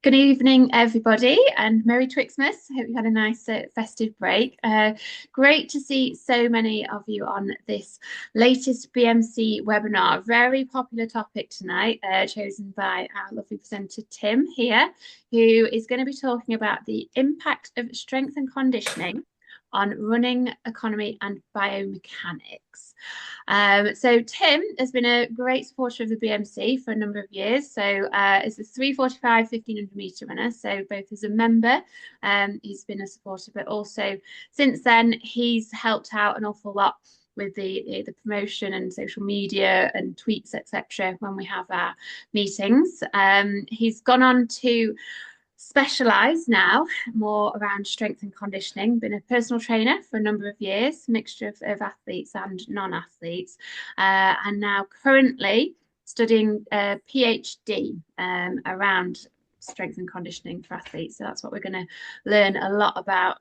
Good evening, everybody, and Merry Twixmas. Hope you had a nice festive break. Great to see so many of you on this latest BMC webinar. Very popular topic tonight, chosen by our lovely presenter Tim here, who is going to be talking about the impact of strength and conditioning on running, economy, and biomechanics. So Tim has been a great supporter of the BMC for a number of years. So is a 345 1500 meter runner. So both as a member, he's been a supporter, but also since then he's helped out an awful lot with the promotion and social media and tweets, etc. when we have our meetings. He's gone on to specialise now more around strength and conditioning, been a personal trainer for a number of years, mixture of athletes and non-athletes, and now currently studying a PhD around strength and conditioning for athletes. So that's what we're going to learn a lot about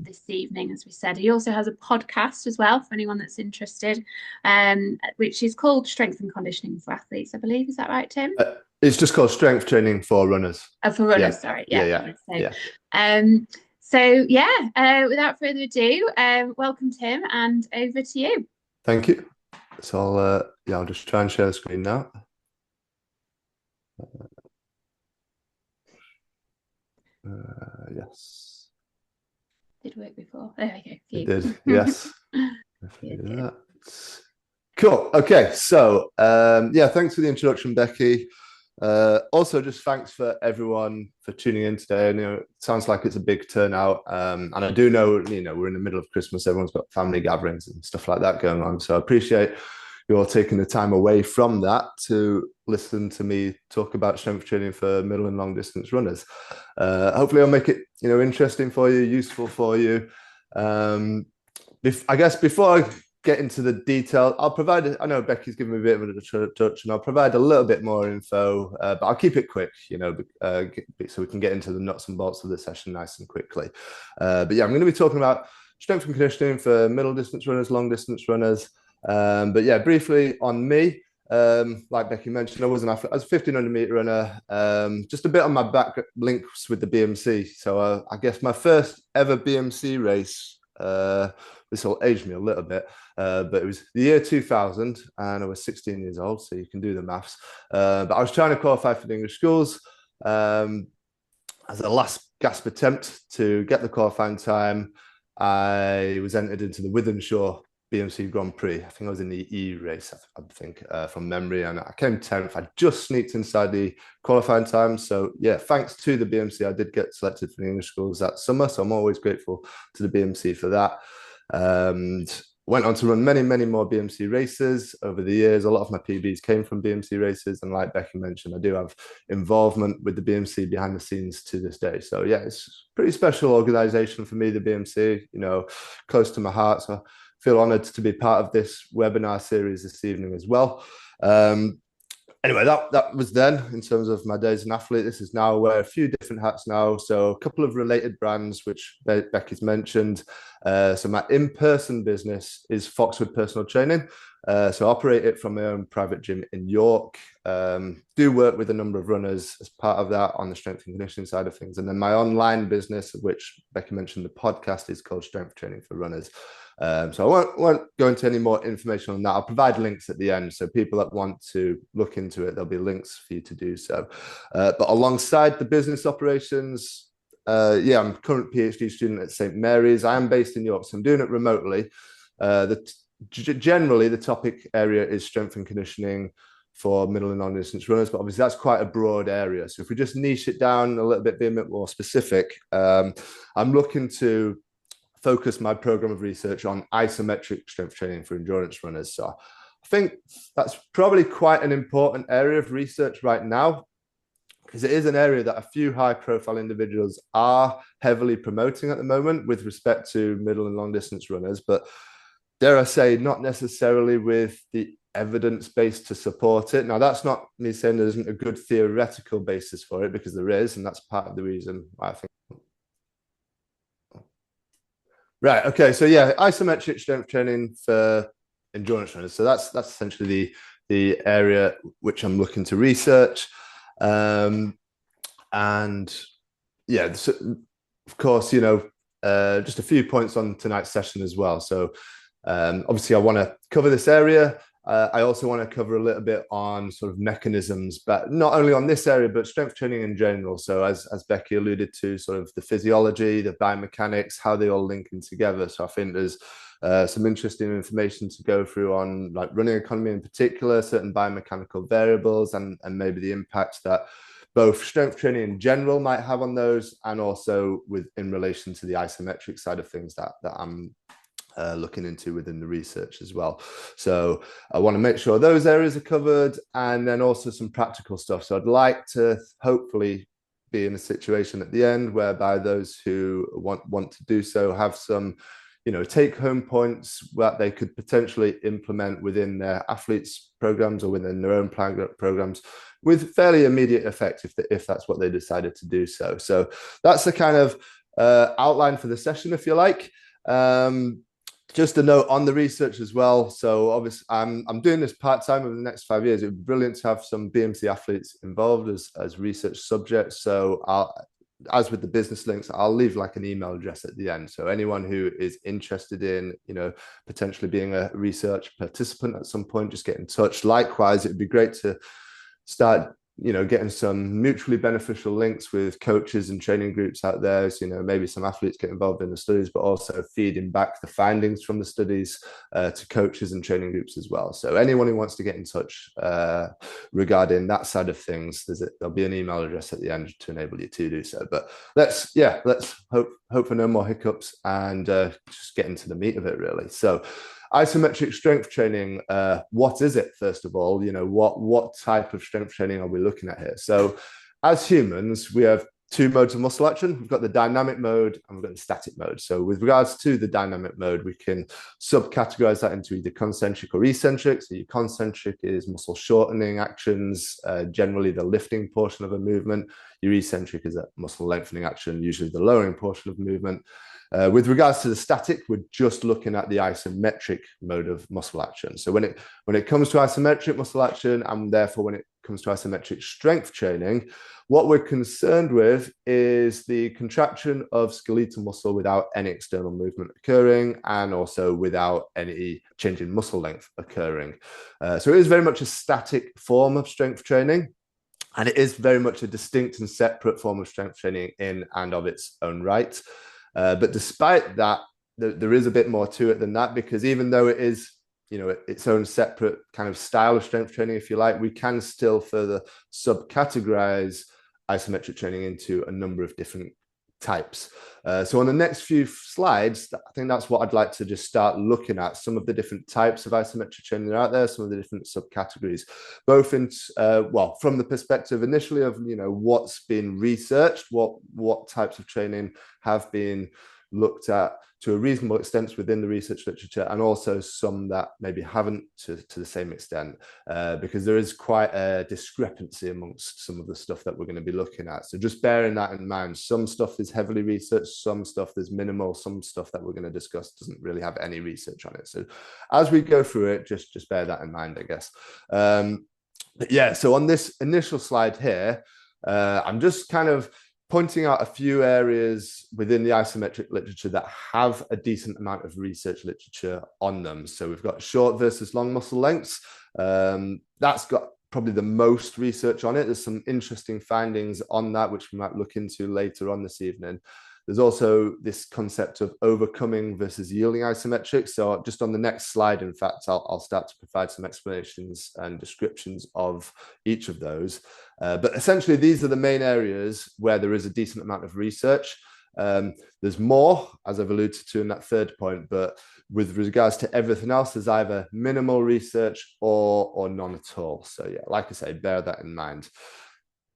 this evening, as we said. He also has a podcast as well for anyone that's interested, which is called Strength and Conditioning for Athletes, I believe. Is that right, Tim? It's just called Strength Training for Runners. For runners, Yeah. sorry. Yeah. Without further ado, welcome, Tim, and over to you. Thank you. So I'll just try and share the screen now. Yes. Did work before. There we go. It did. Yes. That. Cool. Okay. So thanks for the introduction, Becky. Also, just thanks for everyone for tuning in today. And, it sounds like it's a big turnout. And I do know, we're in the middle of Christmas. Everyone's got family gatherings and stuff like that going on. So I appreciate you all taking the time away from that to listen to me talk about strength training for middle and long distance runners. Hopefully I'll make it, interesting for you, useful for you. I guess before I get into the detail, I know Becky's given me a bit of a touch, and I'll provide a little bit more info, but I'll keep it quick, so we can get into the nuts and bolts of the session nice and quickly. I'm going to be talking about strength and conditioning for middle distance runners, long distance runners. Briefly on me, like Becky mentioned, I was a 1500 meter runner, just a bit on my back links with the BMC. So I guess my first ever BMC race, this will age me a little bit, but it was the year 2000 and I was 16 years old, so you can do the maths. But I was trying to qualify for the English schools as a last gasp attempt to get the qualifying time. I was entered into the Wythenshawe BMC Grand Prix. I think I was in the E race, I think, from memory, and I came 10th. I just sneaked inside the qualifying time. So thanks to the BMC, I did get selected for the English schools that summer. So I'm always grateful to the BMC for that. Went on to run many, many more BMC races over the years. A lot of my PBs came from BMC races. And like Becky mentioned, I do have involvement with the BMC behind the scenes to this day. So it's a pretty special organization for me, the BMC, close to my heart. So I feel honored to be part of this webinar series this evening as well. Anyway, that was then in terms of my days as an athlete. This is now, I wear a few different hats now. So a couple of related brands, which Becky's mentioned. So my in-person business is Foxwood Personal Training. So I operate it from my own private gym in York. Do work with a number of runners as part of that on the strength and conditioning side of things. And then my online business, which Becky mentioned, the podcast, is called Strength Training for Runners. So I won't go into any more information on that. I'll provide links at the end. So people that want to look into it, there'll be links for you to do so. But alongside the business operations, I'm a current PhD student at St. Mary's. I am based in York, so I'm doing it remotely. Generally, the topic area is strength and conditioning for middle and long distance runners, but obviously that's quite a broad area. So if we just niche it down a little bit, be a bit more specific, I'm looking to focus my program of research on isometric strength training for endurance runners. So I think that's probably quite an important area of research right now, because it is an area that a few high-profile individuals are heavily promoting at the moment with respect to middle and long distance runners, but dare I say, not necessarily with the evidence base to support it. Now, that's not me saying there isn't a good theoretical basis for it, because there is, and that's part of the reason why I think. Right. Okay. So isometric strength training for endurance runners. So that's essentially the area which I'm looking to research. And yeah, so of course, just a few points on tonight's session as well. So obviously, I want to cover this area. I also want to cover a little bit on sort of mechanisms, but not only on this area, but strength training in general. So as Becky alluded to, sort of the physiology, the biomechanics, how they all link in together. So I think there's some interesting information to go through on like running economy in particular, certain biomechanical variables, and maybe the impact that both strength training in general might have on those, and also with in relation to the isometric side of things that I'm looking into within the research as well. So I want to make sure those areas are covered, and then also some practical stuff. So I'd like to hopefully be in a situation at the end whereby those who want to do so have some take home points that they could potentially implement within their athletes programs or within their own programs with fairly immediate effect if that's what they decided to do so. So that's the kind of outline for the session, if you like. Just a note on the research as well. So obviously I'm doing this part-time over the next 5 years. It would be brilliant to have some BMC athletes involved as research subjects. So as with the business links, I'll leave like an email address at the end. So anyone who is interested in, potentially being a research participant at some point, just get in touch. Likewise, it'd be great to start getting some mutually beneficial links with coaches and training groups out there. So, maybe some athletes get involved in the studies, but also feeding back the findings from the studies to coaches and training groups as well. So anyone who wants to get in touch regarding that side of things, there'll be an email address at the end to enable you to do so. But let's hope for no more hiccups and just get into the meat of it, really. So isometric strength training, what is it, first of all? What type of strength training are we looking at here? So as humans, we have two modes of muscle action. We've got the dynamic mode and we've got the static mode. So with regards to the dynamic mode, we can subcategorize that into either concentric or eccentric. So your concentric is muscle shortening actions, generally the lifting portion of a movement. Your eccentric is a muscle lengthening action, usually the lowering portion of movement. With regards to the static, we're just looking at the isometric mode of muscle action. So when it comes to isometric muscle action, and therefore when it comes to isometric strength training, what we're concerned with is the contraction of skeletal muscle without any external movement occurring, and also without any change in muscle length occurring. So it is very much a static form of strength training. And it is very much a distinct and separate form of strength training in and of its own right. But despite that, there is a bit more to it than that, because even though it is, its own separate kind of style of strength training, if you like, we can still further subcategorize isometric training into a number of different types. So on the next few slides, I think that's what I'd like to just start looking at, some of the different types of isometric training that are out there, some of the different subcategories, both in, from the perspective initially of, what's been researched, what types of training have been looked at to a reasonable extent within the research literature, and also some that maybe haven't to the same extent, because there is quite a discrepancy amongst some of the stuff that we're going to be looking at. So just bearing that in mind, some stuff is heavily researched, some stuff is minimal, some stuff that we're going to discuss doesn't really have any research on it. So as we go through it, just bear that in mind, I guess. But yeah, so on this initial slide here, I'm just kind of pointing out a few areas within the isometric literature that have a decent amount of research literature on them. So we've got short versus long muscle lengths. That's got probably the most research on it. There's some interesting findings on that, which we might look into later on this evening. There's also this concept of overcoming versus yielding isometrics. So just on the next slide, in fact, I'll start to provide some explanations and descriptions of each of those. But essentially, these are the main areas where there is a decent amount of research. There's more, as I've alluded to in that third point, but with regards to everything else, there's either minimal research or none at all. So yeah, like I say, bear that in mind.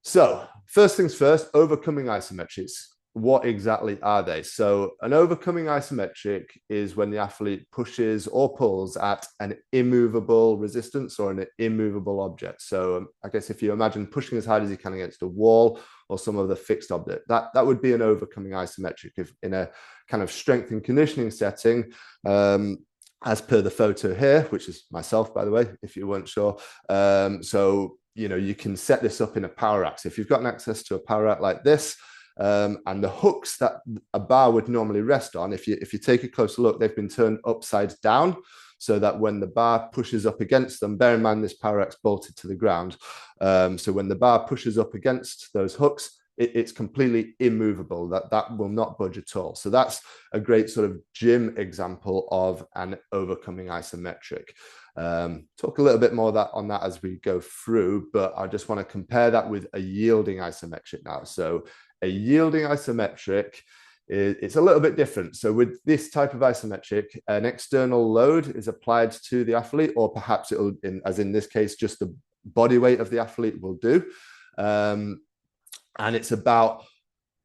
So first things first, overcoming isometrics. What exactly are they? So an overcoming isometric is when the athlete pushes or pulls at an immovable resistance or an immovable object. So I guess if you imagine pushing as hard as you can against a wall or some other fixed object, that would be an overcoming isometric if in a kind of strength and conditioning setting. As per the photo here, which is myself, by the way, if you weren't sure. So you can set this up in a power rack. So if you've got access to a power rack like this, and the hooks that a bar would normally rest on, if you take a closer look, they've been turned upside down so that when the bar pushes up against them, bear in mind this power rack's bolted to the ground. So when the bar pushes up against those hooks, it's completely immovable. That will not budge at all. So that's a great sort of gym example of an overcoming isometric. Talk a little bit more on that as we go through, but I just want to compare that with a yielding isometric now. So a yielding isometric, it's a little bit different. So with this type of isometric, an external load is applied to the athlete, or perhaps it'll, as in this case, just the body weight of the athlete will do. And it's about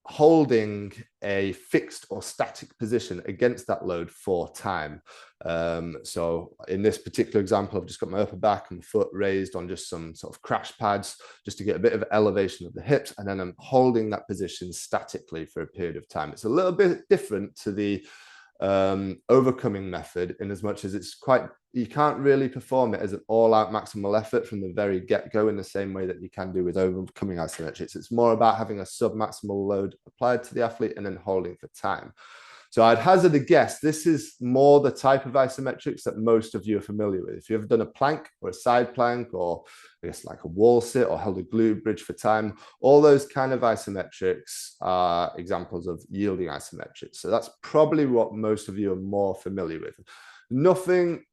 holding a fixed or static position against that load for time. So in this particular example, I've just got my upper back and foot raised on just some sort of crash pads just to get a bit of elevation of the hips, and then I'm holding that position statically for a period of time. It's a little bit different to the overcoming method, in as much as you can't really perform it as an all-out maximal effort from the very get-go in the same way that you can do with overcoming isometrics. It's more about having a sub-maximal load applied to the athlete and then holding for time. So I'd hazard a guess, this is more the type of isometrics that most of you are familiar with. If you've ever done a plank or a side plank, or I guess like a wall sit, or held a glute bridge for time, all those kind of isometrics are examples of yielding isometrics. So that's probably what most of you are more familiar with. Nothing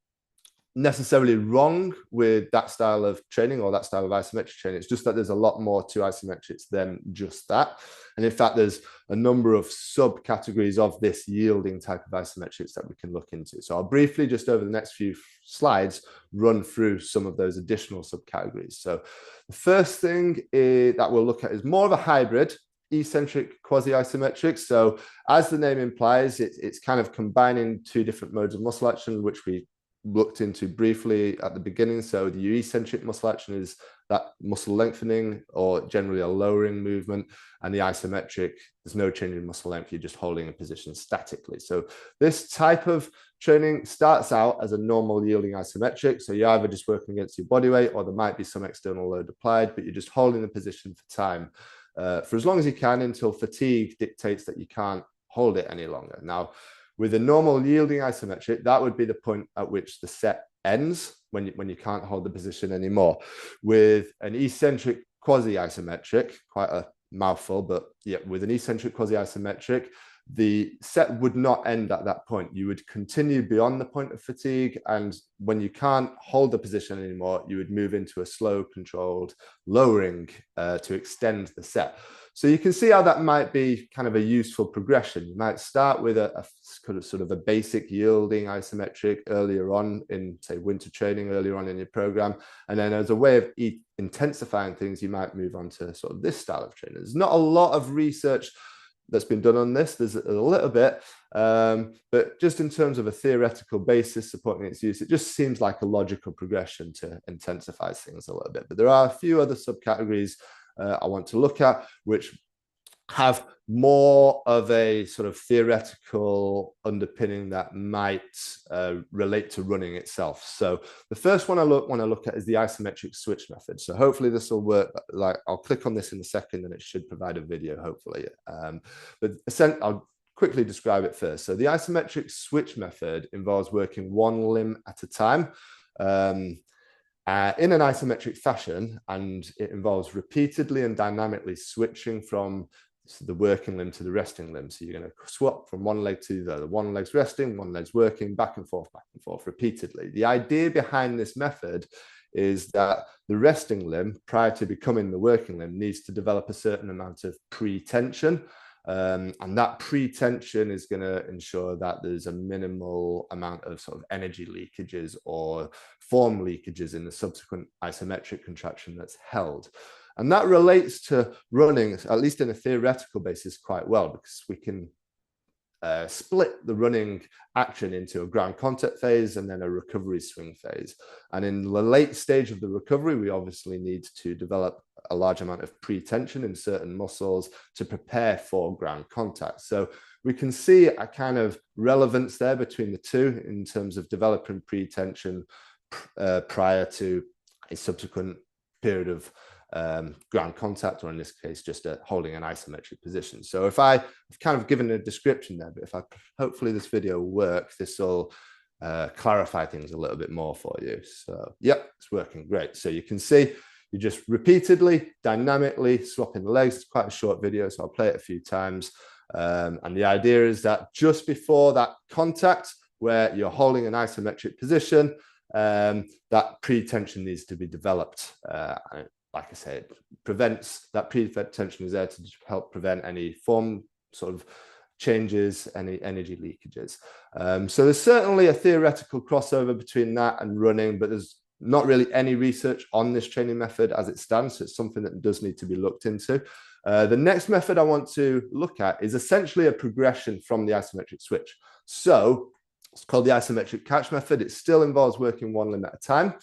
necessarily wrong with that style of training or that style of isometric training. It's just that there's a lot more to isometrics than just that. And in fact, there's a number of subcategories of this yielding type of isometrics that we can look into. So I'll briefly, just over the next few slides, run through some of those additional subcategories. So the first thing that we'll look at is more of a hybrid, eccentric quasi-isometric. So as the name implies, it's kind of combining two different modes of muscle action, which we looked into briefly at the beginning. So the eccentric muscle action is that muscle lengthening, or generally a lowering movement, and the isometric, there's no change in muscle length, you're just holding a position statically. So this type of training starts out as a normal yielding isometric. So you're either just working against your body weight, or there might be some external load applied, but you're just holding the position for time for as long as you can, until fatigue dictates that you can't hold it any longer. Now, with a normal yielding isometric, that would be the point at which the set ends, when you can't hold the position anymore. With an eccentric quasi-isometric, quite a mouthful, but yeah, with an eccentric quasi-isometric, the set would not end at that point. You would continue beyond the point of fatigue, and when you can't hold the position anymore, you would move into a slow, controlled lowering to extend the set. So you can see how that might be kind of a useful progression. You might start with a sort of a basic yielding isometric earlier on in, say, winter training, earlier on in your program. And then as a way of intensifying things, you might move on to sort of this style of training. There's not a lot of research that's been done on this. There's a little bit, but just in terms of a theoretical basis supporting its use, it just seems like a logical progression to intensify things a little bit. But there are a few other subcategories I want to look at, which have more of a sort of theoretical underpinning that might relate to running itself. So the first one I want to look at is the isometric switch method. So hopefully this will work. Like, I'll click on this in a second and it should provide a video, hopefully. But I'll quickly describe it first. So the isometric switch method involves working one limb at a time in an isometric fashion, and it involves repeatedly and dynamically switching from the working limb to the resting limb. So you're going to swap from one leg to the other. One leg's resting, one leg's working, back and forth repeatedly. The idea behind this method is that the resting limb, prior to becoming the working limb, needs to develop a certain amount of pre-tension. And that pre-tension is going to ensure that there's a minimal amount of sort of energy leakages or form leakages in the subsequent isometric contraction that's held. And that relates to running, at least in a theoretical basis, quite well, because we can split the running action into a ground contact phase and then a recovery swing phase. And in the late stage of the recovery, we obviously need to develop a large amount of pre-tension in certain muscles to prepare for ground contact. So we can see a kind of relevance there between the two in terms of developing pre-tension prior to a subsequent period of ground contact, or in this case, just holding an isometric position. So if I've kind of given a description there, but hopefully this video will work, this will clarify things a little bit more for you. So yep, it's working great. So you can see you're just repeatedly, dynamically swapping the legs. It's quite a short video, so I'll play it a few times. And the idea is that just before that contact, where you're holding an isometric position, that pre-tension needs to be developed. Like I said, that pre-tension is there to help prevent any form sort of changes, any energy leakages. So there's certainly a theoretical crossover between that and running, but there's not really any research on this training method as it stands. So it's something that does need to be looked into. The next method I want to look at is essentially a progression from the isometric switch. So it's called the isometric catch method. It still involves working one limb at a time.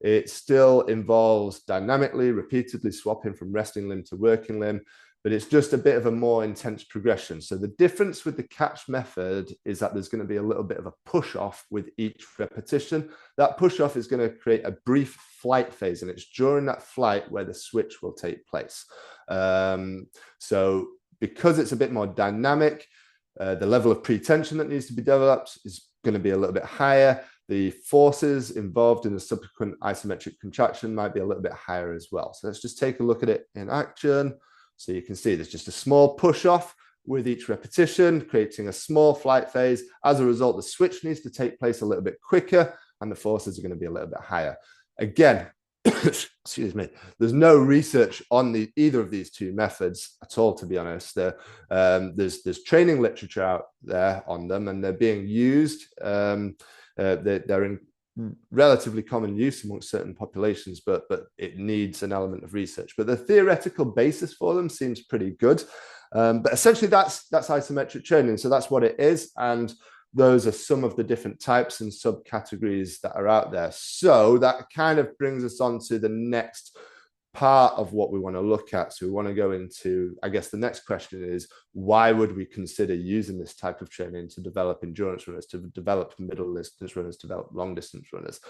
It still involves dynamically, repeatedly swapping from resting limb to working limb, but it's just a bit of a more intense progression. So the difference with the catch method is that there's going to be a little bit of a push off with each repetition. That push off is going to create a brief flight phase, and it's during that flight where the switch will take place. So because it's a bit more dynamic, the level of pre-tension that needs to be developed is going to be a little bit higher. The forces involved in the subsequent isometric contraction might be a little bit higher as well. So let's just take a look at it in action. So you can see there's just a small push off with each repetition, creating a small flight phase. As a result, the switch needs to take place a little bit quicker, and the forces are going to be a little bit higher. Again, excuse me, there's no research on either of these two methods at all, to be honest. There's training literature out there on them, and they're being used. They're in relatively common use amongst certain populations, but it needs an element of research. But the theoretical basis for them seems pretty good. But essentially, that's isometric training. So that's what it is, and those are some of the different types and subcategories that are out there. So that kind of brings us on to the next part of what we want to look at. So we want to go into, I guess the next question is, why would we consider using this type of training to develop endurance runners, to develop middle distance runners, develop long distance runners?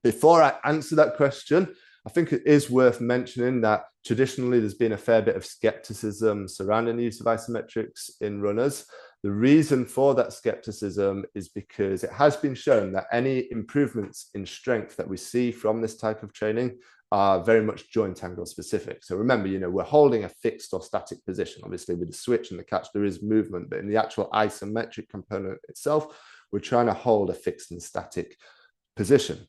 Before I answer that question, I think it is worth mentioning that traditionally there's been a fair bit of skepticism surrounding the use of isometrics in runners. The reason for that skepticism is because it has been shown that any improvements in strength that we see from this type of training are very much joint angle specific. So remember, we're holding a fixed or static position. Obviously, with the switch and the catch, there is movement, but in the actual isometric component itself, we're trying to hold a fixed and static position.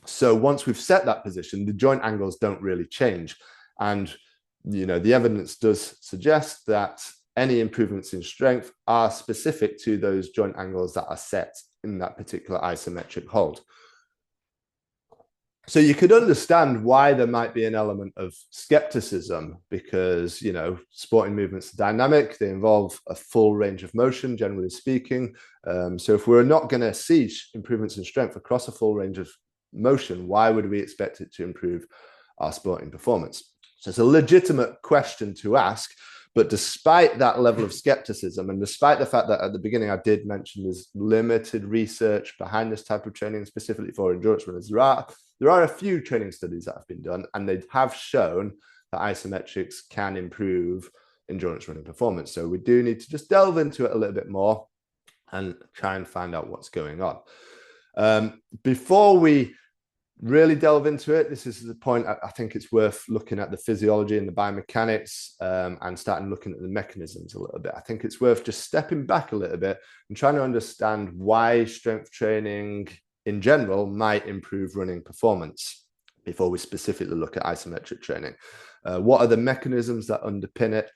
So once we've set that position, the joint angles don't really change. And, the evidence does suggest that any improvements in strength are specific to those joint angles that are set in that particular isometric hold. So you could understand why there might be an element of skepticism because, sporting movements are dynamic. They involve a full range of motion, generally speaking. So if we're not going to see improvements in strength across a full range of motion, why would we expect it to improve our sporting performance? So it's a legitimate question to ask. But despite that level of skepticism, and despite the fact that at the beginning I did mention there's limited research behind this type of training, specifically for endurance runners, there are a few training studies that have been done, and they have shown that isometrics can improve endurance running performance. So we do need to just delve into it a little bit more and try and find out what's going on. Before we really delve into it, this is the point I think it's worth looking at the physiology and the biomechanics and starting looking at the mechanisms a little bit. I think it's worth just stepping back a little bit and trying to understand why strength training in general might improve running performance before we specifically look at isometric training. What are the mechanisms that underpin it?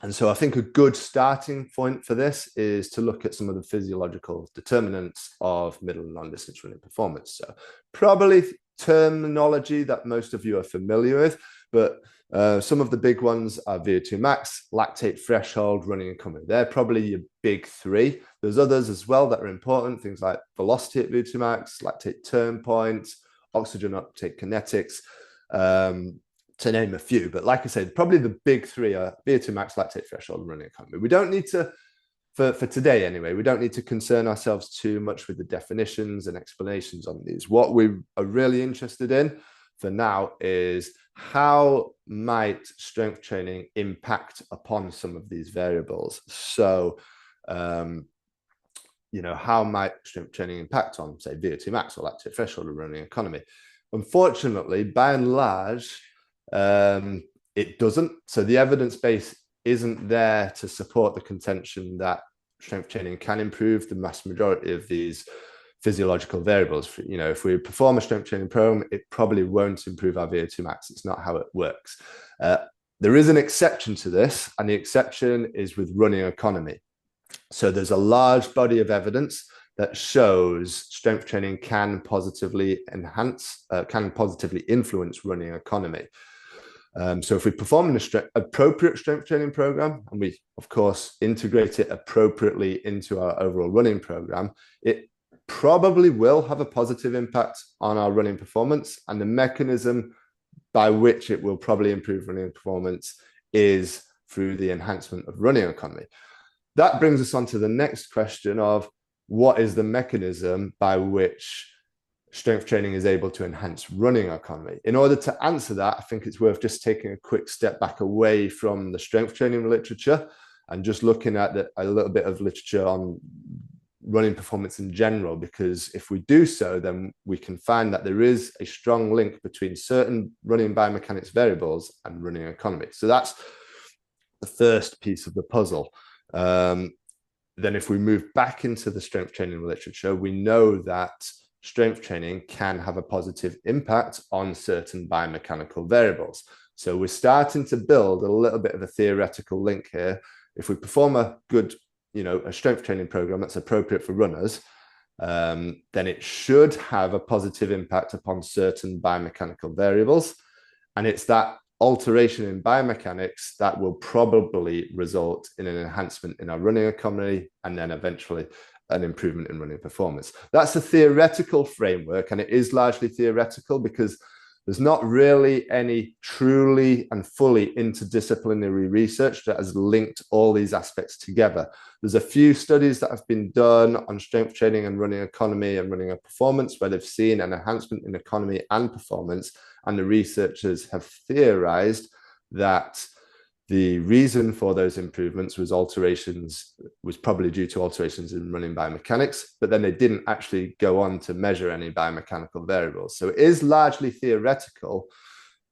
And so I think a good starting point for this is to look at some of the physiological determinants of middle and long distance running performance. So probably terminology that most of you are familiar with, but some of the big ones are VO2 max, lactate threshold, running and coming. They're probably your big three. There's others as well that are important, things like velocity at VO2 max, lactate turn point, oxygen uptake kinetics, to name a few. But like I said, probably the big three are VO2 max, lactate threshold, and running economy. We don't need to for today anyway, we don't need to concern ourselves too much with the definitions and explanations on these. What we are really interested in for now is how might strength training impact upon some of these variables. So, how might strength training impact on, say, VO2 max or lactate threshold or running economy? Unfortunately, by and large, it doesn't. So the evidence base isn't there to support the contention that strength training can improve the vast majority of these physiological variables. If we perform a strength training program, it probably won't improve our VO2 max. It's not how it works. There is an exception to this, and the exception is with running economy. So there's a large body of evidence that shows strength training can positively influence running economy. So if we perform an appropriate strength training program, and we, of course, integrate it appropriately into our overall running program, it probably will have a positive impact on our running performance. And the mechanism by which it will probably improve running performance is through the enhancement of running economy. That brings us on to the next question of what is the mechanism by which strength training is able to enhance running economy. In order to answer that, I think it's worth just taking a quick step back away from the strength training literature and just looking at a little bit of literature on running performance in general, because if we do so, then we can find that there is a strong link between certain running biomechanics variables and running economy. So that's the first piece of the puzzle. Then if we move back into the strength training literature, we know that strength training can have a positive impact on certain biomechanical variables. So we're starting to build a little bit of a theoretical link here. If we perform a good, a strength training program that's appropriate for runners, then it should have a positive impact upon certain biomechanical variables. And it's that alteration in biomechanics that will probably result in an enhancement in our running economy and then eventually an improvement in running performance. That's a theoretical framework, and it is largely theoretical because there's not really any truly and fully interdisciplinary research that has linked all these aspects together. There's a few studies that have been done on strength training and running economy and running performance where they've seen an enhancement in economy and performance, and the researchers have theorized that the reason for those improvements was probably due to alterations in running biomechanics, but then they didn't actually go on to measure any biomechanical variables. So it is largely theoretical,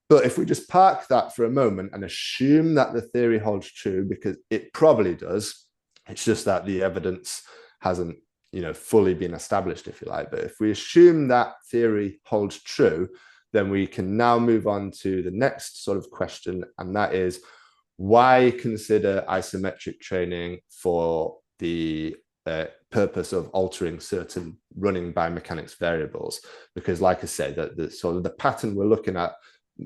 but if we just park that for a moment and assume that the theory holds true, because it probably does, it's just that the evidence hasn't, fully been established, if you like. But if we assume that theory holds true, then we can now move on to the next sort of question, and that is, why consider isometric training for the purpose of altering certain running biomechanics variables? Because, like I said, the sort of the pattern we're looking at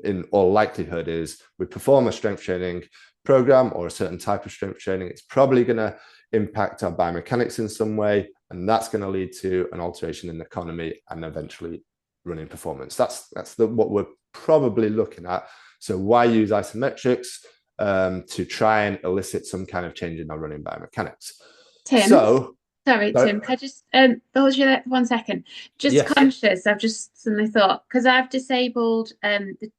in all likelihood is we perform a strength training program or a certain type of strength training. It's probably going to impact our biomechanics in some way, and that's going to lead to an alteration in economy and eventually running performance. That's what we're probably looking at. So why use isometrics? To try and elicit some kind of change in our running biomechanics. Tim, sorry, Tim, can I just hold you there 1 second? Just yes. Conscious, I've just suddenly thought, because I've disabled the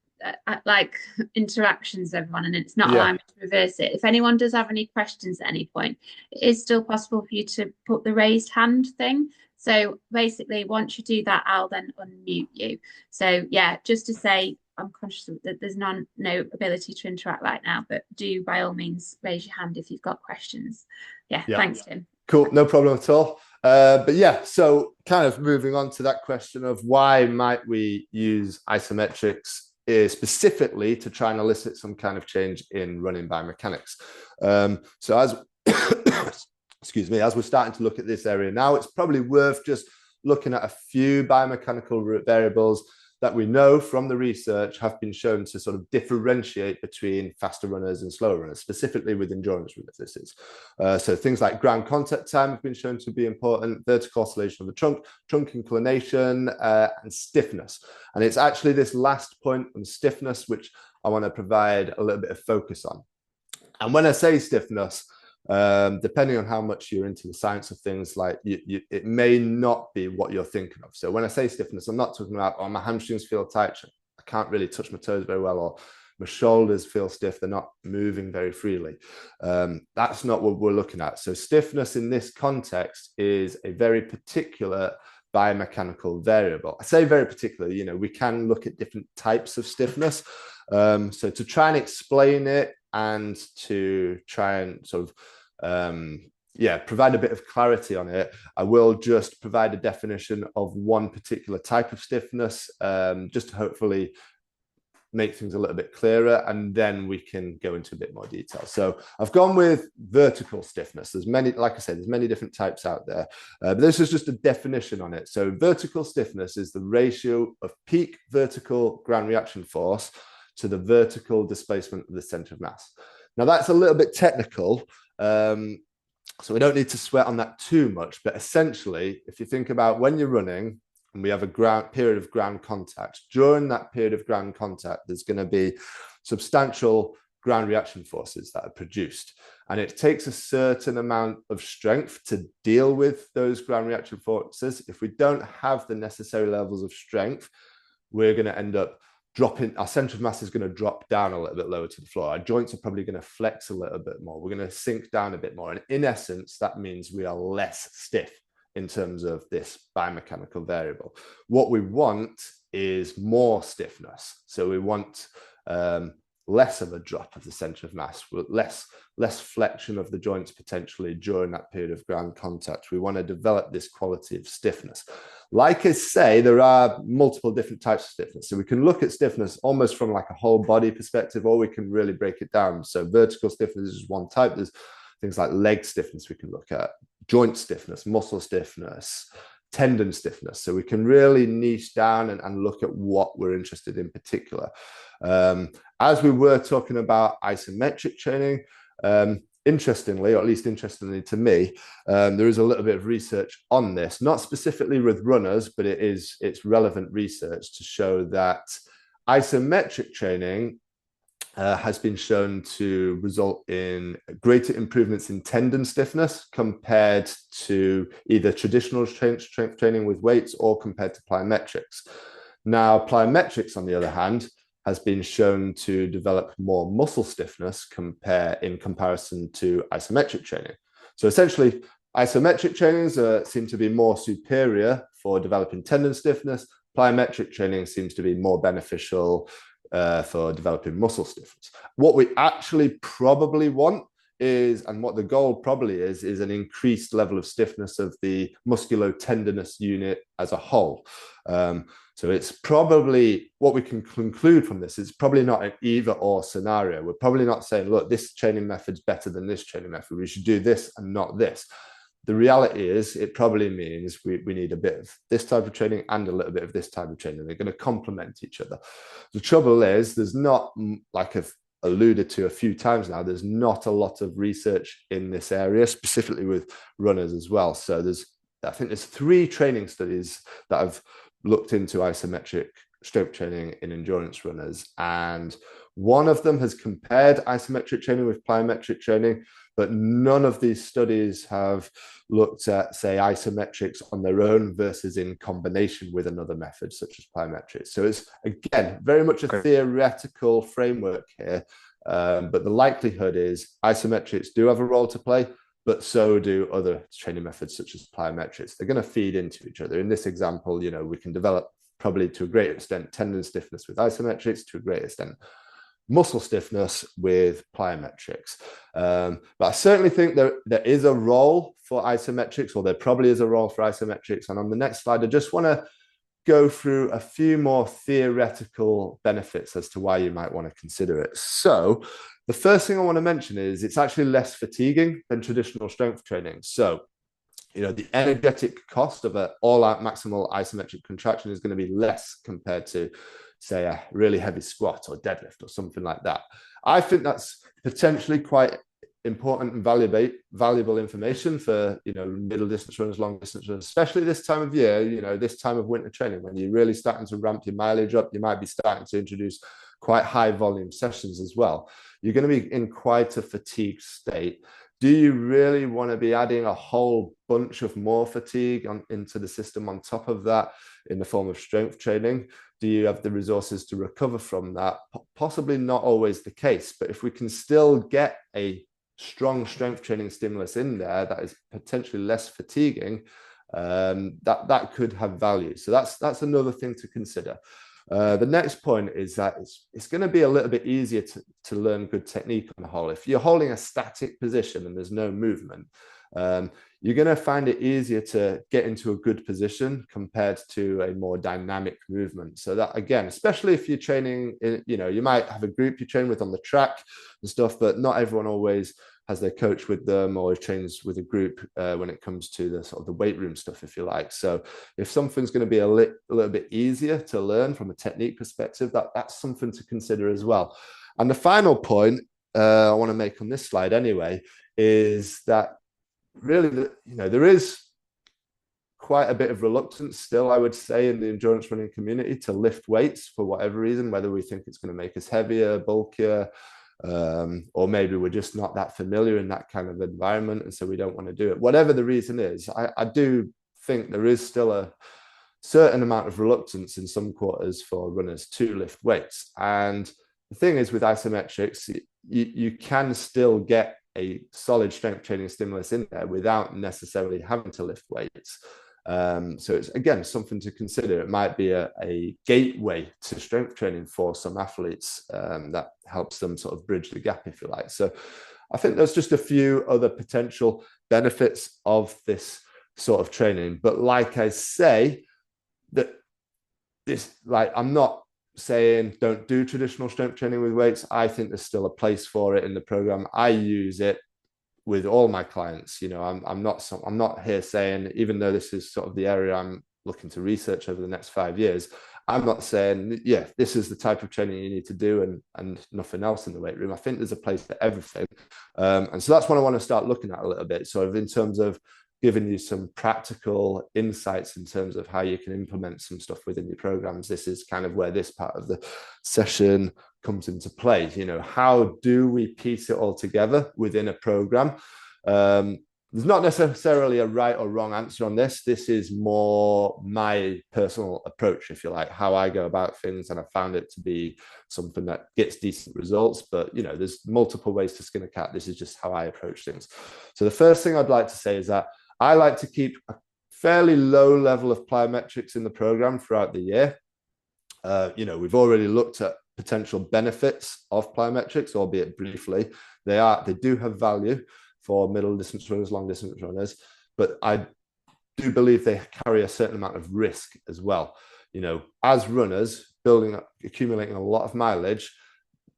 interactions with everyone, and it's not allowing me to reverse it. If anyone does have any questions at any point, it is still possible for you to put the raised hand thing. So basically, once you do that, I'll then unmute you. So yeah, just to say, I'm conscious that there's no ability to interact right now, but do by all means raise your hand if you've got questions. Yeah. Thanks, Tim. Cool, no problem at all. But yeah, so kind of moving on to that question of why might we use isometrics specifically to try and elicit some kind of change in running biomechanics. So as excuse me, as we're starting to look at this area now, it's probably worth just looking at a few biomechanical variables that we know from the research have been shown to sort of differentiate between faster runners and slower runners, specifically with endurance runners. This is so things like ground contact time have been shown to be important, vertical oscillation of the trunk inclination, and stiffness. And it's actually this last point on stiffness which I want to provide a little bit of focus on. And when I say stiffness, Depending on how much you're into the science of things, like it may not be what you're thinking of. So when I say stiffness, I'm not talking about, oh, my hamstrings feel tight, I can't really touch my toes very well, or my shoulders feel stiff, they're not moving very freely. That's not what we're looking at. So stiffness in this context is a very particular biomechanical variable. I say very particular, we can look at different types of stiffness. So to try and explain it and to try and sort of provide a bit of clarity on it, I will just provide a definition of one particular type of stiffness, just to hopefully make things a little bit clearer, and then we can go into a bit more detail. So I've gone with vertical stiffness. There's many, like I said, there's many different types out there, but this is just a definition on it. So vertical stiffness is the ratio of peak vertical ground reaction force to the vertical displacement of the center of mass. Now that's a little bit technical, so we don't need to sweat on that too much, but essentially, if you think about when you're running, and we have a period of ground contact. During that period of ground contact, there's going to be substantial ground reaction forces that are produced. And it takes a certain amount of strength to deal with those ground reaction forces. If we don't have the necessary levels of strength, we're going to end up dropping, our center of mass is going to drop down a little bit lower to the floor. Our joints are probably going to flex a little bit more. We're going to sink down a bit more. And in essence, that means we are less stiff in terms of this biomechanical variable. What we want is more stiffness. So we want less of a drop of the center of mass, less flexion of the joints potentially during that period of ground contact. We want to develop this quality of stiffness. Like I say, there are multiple different types of stiffness. So we can look at stiffness almost from like a whole body perspective, or we can really break it down. So vertical stiffness is one type. There's things like leg stiffness we can look at, joint stiffness, muscle stiffness, tendon stiffness. So we can really niche down and look at what we're interested in particular. As we were talking about isometric training, interestingly, or at least interestingly to me, there is a little bit of research on this, not specifically with runners, but it's relevant research to show that isometric training has been shown to result in greater improvements in tendon stiffness compared to either traditional strength training with weights or compared to plyometrics. Now, plyometrics, on the other hand, has been shown to develop more muscle stiffness in comparison to isometric training. So essentially, isometric trainings seem to be more superior for developing tendon stiffness. Plyometric training seems to be more beneficial for developing muscle stiffness. What we actually probably want is, and what the goal probably is an increased level of stiffness of the musculotendinous unit as a whole. So it's probably, what we can conclude from this is probably not an either or scenario. We're probably not saying, look, this training method's better than this training method. We should do this and not this. The reality is it probably means we need a bit of this type of training and a little bit of this type of training. They're going to complement each other. The trouble is there's not, like I've alluded to a few times now, there's not a lot of research in this area, specifically with runners as well. So I think there's 3 training studies that have looked into isometric strength training in endurance runners. And one of them has compared isometric training with plyometric training, but none of these studies have looked at, say, isometrics on their own versus in combination with another method, such as plyometrics. So it's, again, very much a theoretical framework here, but the likelihood is isometrics do have a role to play, but so do other training methods, such as plyometrics. They're going to feed into each other. In this example, we can develop probably to a greater extent tendon stiffness with isometrics, to a greater extent muscle stiffness with plyometrics. But I certainly think there is a role for isometrics, or there probably is a role for isometrics. And on the next slide, I just want to go through a few more theoretical benefits as to why you might want to consider it. So the first thing I want to mention is it's actually less fatiguing than traditional strength training. So the energetic cost of an all-out maximal isometric contraction is going to be less compared to, say, a really heavy squat or deadlift or something like that. I think that's potentially quite important and valuable information for, middle distance runners, long distance runners, especially this time of year, this time of winter training, when you're really starting to ramp your mileage up. You might be starting to introduce quite high volume sessions as well. You're going to be in quite a fatigued state. do you really want to be adding a whole bunch of more fatigue into the system on top of that in the form of strength training? Do you have the resources to recover from that? Possibly not always the case, but if we can still get a strong strength training stimulus in there that is potentially less fatiguing, that could have value. So that's another thing to consider. The next point is that it's going to be a little bit easier to learn good technique on the whole. If you're holding a static position and there's no movement, you're going to find it easier to get into a good position compared to a more dynamic movement. So that, again, especially if you're training, you might have a group you train with on the track and stuff, but not everyone always has their coach with them or trains with a group when it comes to the sort of the weight room stuff, if you like. So if something's going to be a little bit easier to learn from a technique perspective, that's something to consider as well. And the final point I want to make on this slide anyway is that really, there is quite a bit of reluctance still, I would say, in the endurance running community to lift weights for whatever reason, whether we think it's going to make us heavier, bulkier, or maybe we're just not that familiar in that kind of environment, and so we don't want to do it. Whatever the reason is, I do think there is still a certain amount of reluctance in some quarters for runners to lift weights. And the thing is, with isometrics, you can still get a solid strength training stimulus in there without necessarily having to lift weights. So it's, again, something to consider. It might be a gateway to strength training for some athletes that helps them sort of bridge the gap, if you like. So I think there's just a few other potential benefits of this sort of training. But like I say, that this, like, I'm not saying don't do traditional strength training with weights. I think there's still a place for it in the program. I use it with all my clients. I'm not here saying, even though this is sort of the area I'm looking to research over the next 5 years, I'm not saying, yeah, this is the type of training you need to do and nothing else in the weight room. I think there's a place for everything. And so that's what I want to start looking at a little bit, sort of in terms of giving you some practical insights in terms of how you can implement some stuff within your programs. This is kind of where this part of the session comes into play. How do we piece it all together within a program? There's not necessarily a right or wrong answer on this. This is more my personal approach, if you like, how I go about things. And I found it to be something that gets decent results, but there's multiple ways to skin a cat. This is just how I approach things. So the first thing I'd like to say is that I like to keep a fairly low level of plyometrics in the program throughout the year. We've already looked at potential benefits of plyometrics, albeit briefly. They do have value for middle distance runners, long distance runners, but I do believe they carry a certain amount of risk as well. As runners, accumulating a lot of mileage,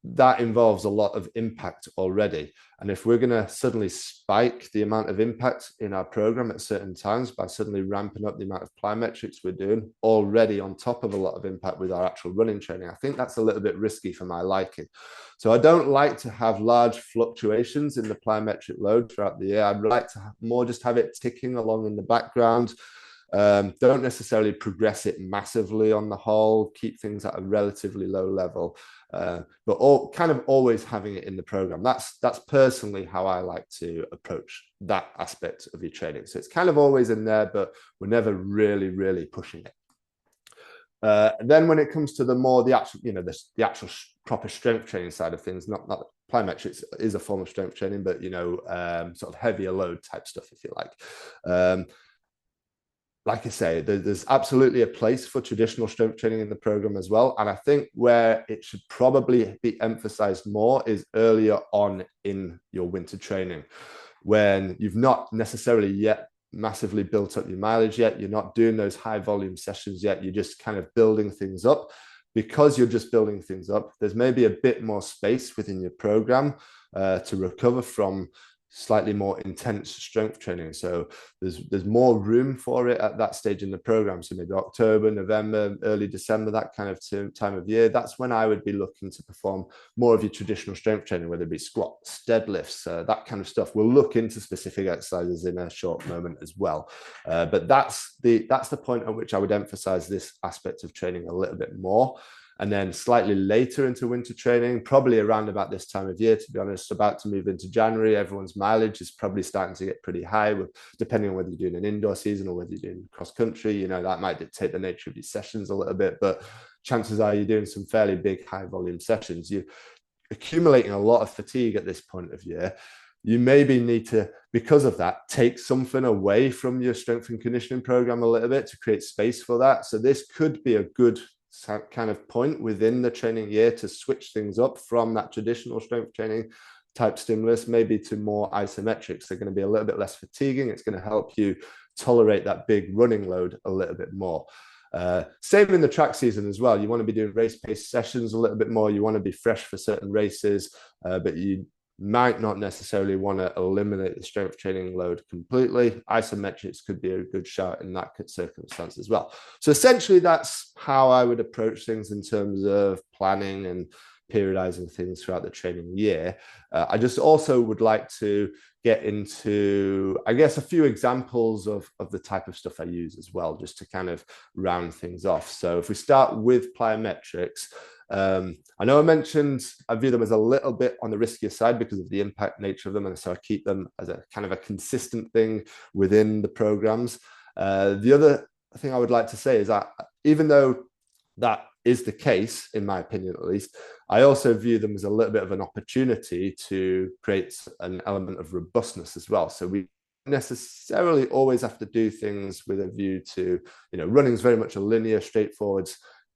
that involves a lot of impact already. And if we're going to suddenly spike the amount of impact in our program at certain times by suddenly ramping up the amount of plyometrics we're doing already on top of a lot of impact with our actual running training, I think that's a little bit risky for my liking. So I don't like to have large fluctuations in the plyometric load throughout the year. I'd like to more just have it ticking along in the background. Don't necessarily progress it massively on the whole, keep things at a relatively low level, but kind of always having it in the program. That's personally how I like to approach that aspect of your training. So it's kind of always in there, but we're never really, really pushing it. Then when it comes to the actual proper strength training side of things, not plyometrics is a form of strength training, but sort of heavier load type stuff, if you like. Like I say, there's absolutely a place for traditional strength training in the program as well. And I think where it should probably be emphasized more is earlier on in your winter training, when you've not necessarily yet massively built up your mileage yet. You're not doing those high volume sessions yet. You're just kind of building things up. Because you're just building things up, there's maybe a bit more space within your program to recover from slightly more intense strength training. So there's more room for it at that stage in the program. So maybe October, November, early December, that kind of time of year. That's when I would be looking to perform more of your traditional strength training, whether it be squats, deadlifts, that kind of stuff. We'll look into specific exercises in a short moment as well. But that's the point at which I would emphasize this aspect of training a little bit more. And then slightly later into winter training, probably around about this time of year, to be honest, about to move into January, everyone's mileage is probably starting to get pretty high, depending on whether you're doing an indoor season or whether you're doing cross country. You know, that might dictate the nature of your sessions a little bit, but chances are you're doing some fairly big high volume sessions. You're accumulating a lot of fatigue at this point of year. You maybe need to, because of that, take something away from your strength and conditioning program a little bit to create space for that. So this could be a good kind of point within the training year to switch things up from that traditional strength training type stimulus, maybe to more isometrics. They're going to be a little bit less fatiguing. It's going to help you tolerate that big running load a little bit more. Same in the track season as well. You want to be doing race pace sessions a little bit more. You want to be fresh for certain races, but you might not necessarily want to eliminate the strength training load completely. Isometrics could be a good shout in that circumstance as well. So essentially, that's how I would approach things in terms of planning and periodizing things throughout the training year. I just also would like to get into, I guess, a few examples of the type of stuff I use as well, just to kind of round things off. So if we start with plyometrics, I know I mentioned I view them as a little bit on the riskier side because of the impact nature of them, and so I keep them as a kind of a consistent thing within the programs. The other thing I would like to say is that even though that is the case, in my opinion at least, I also view them as a little bit of an opportunity to create an element of robustness as well. So we necessarily always have to do things with a view to, you know, running is very much a linear, straightforward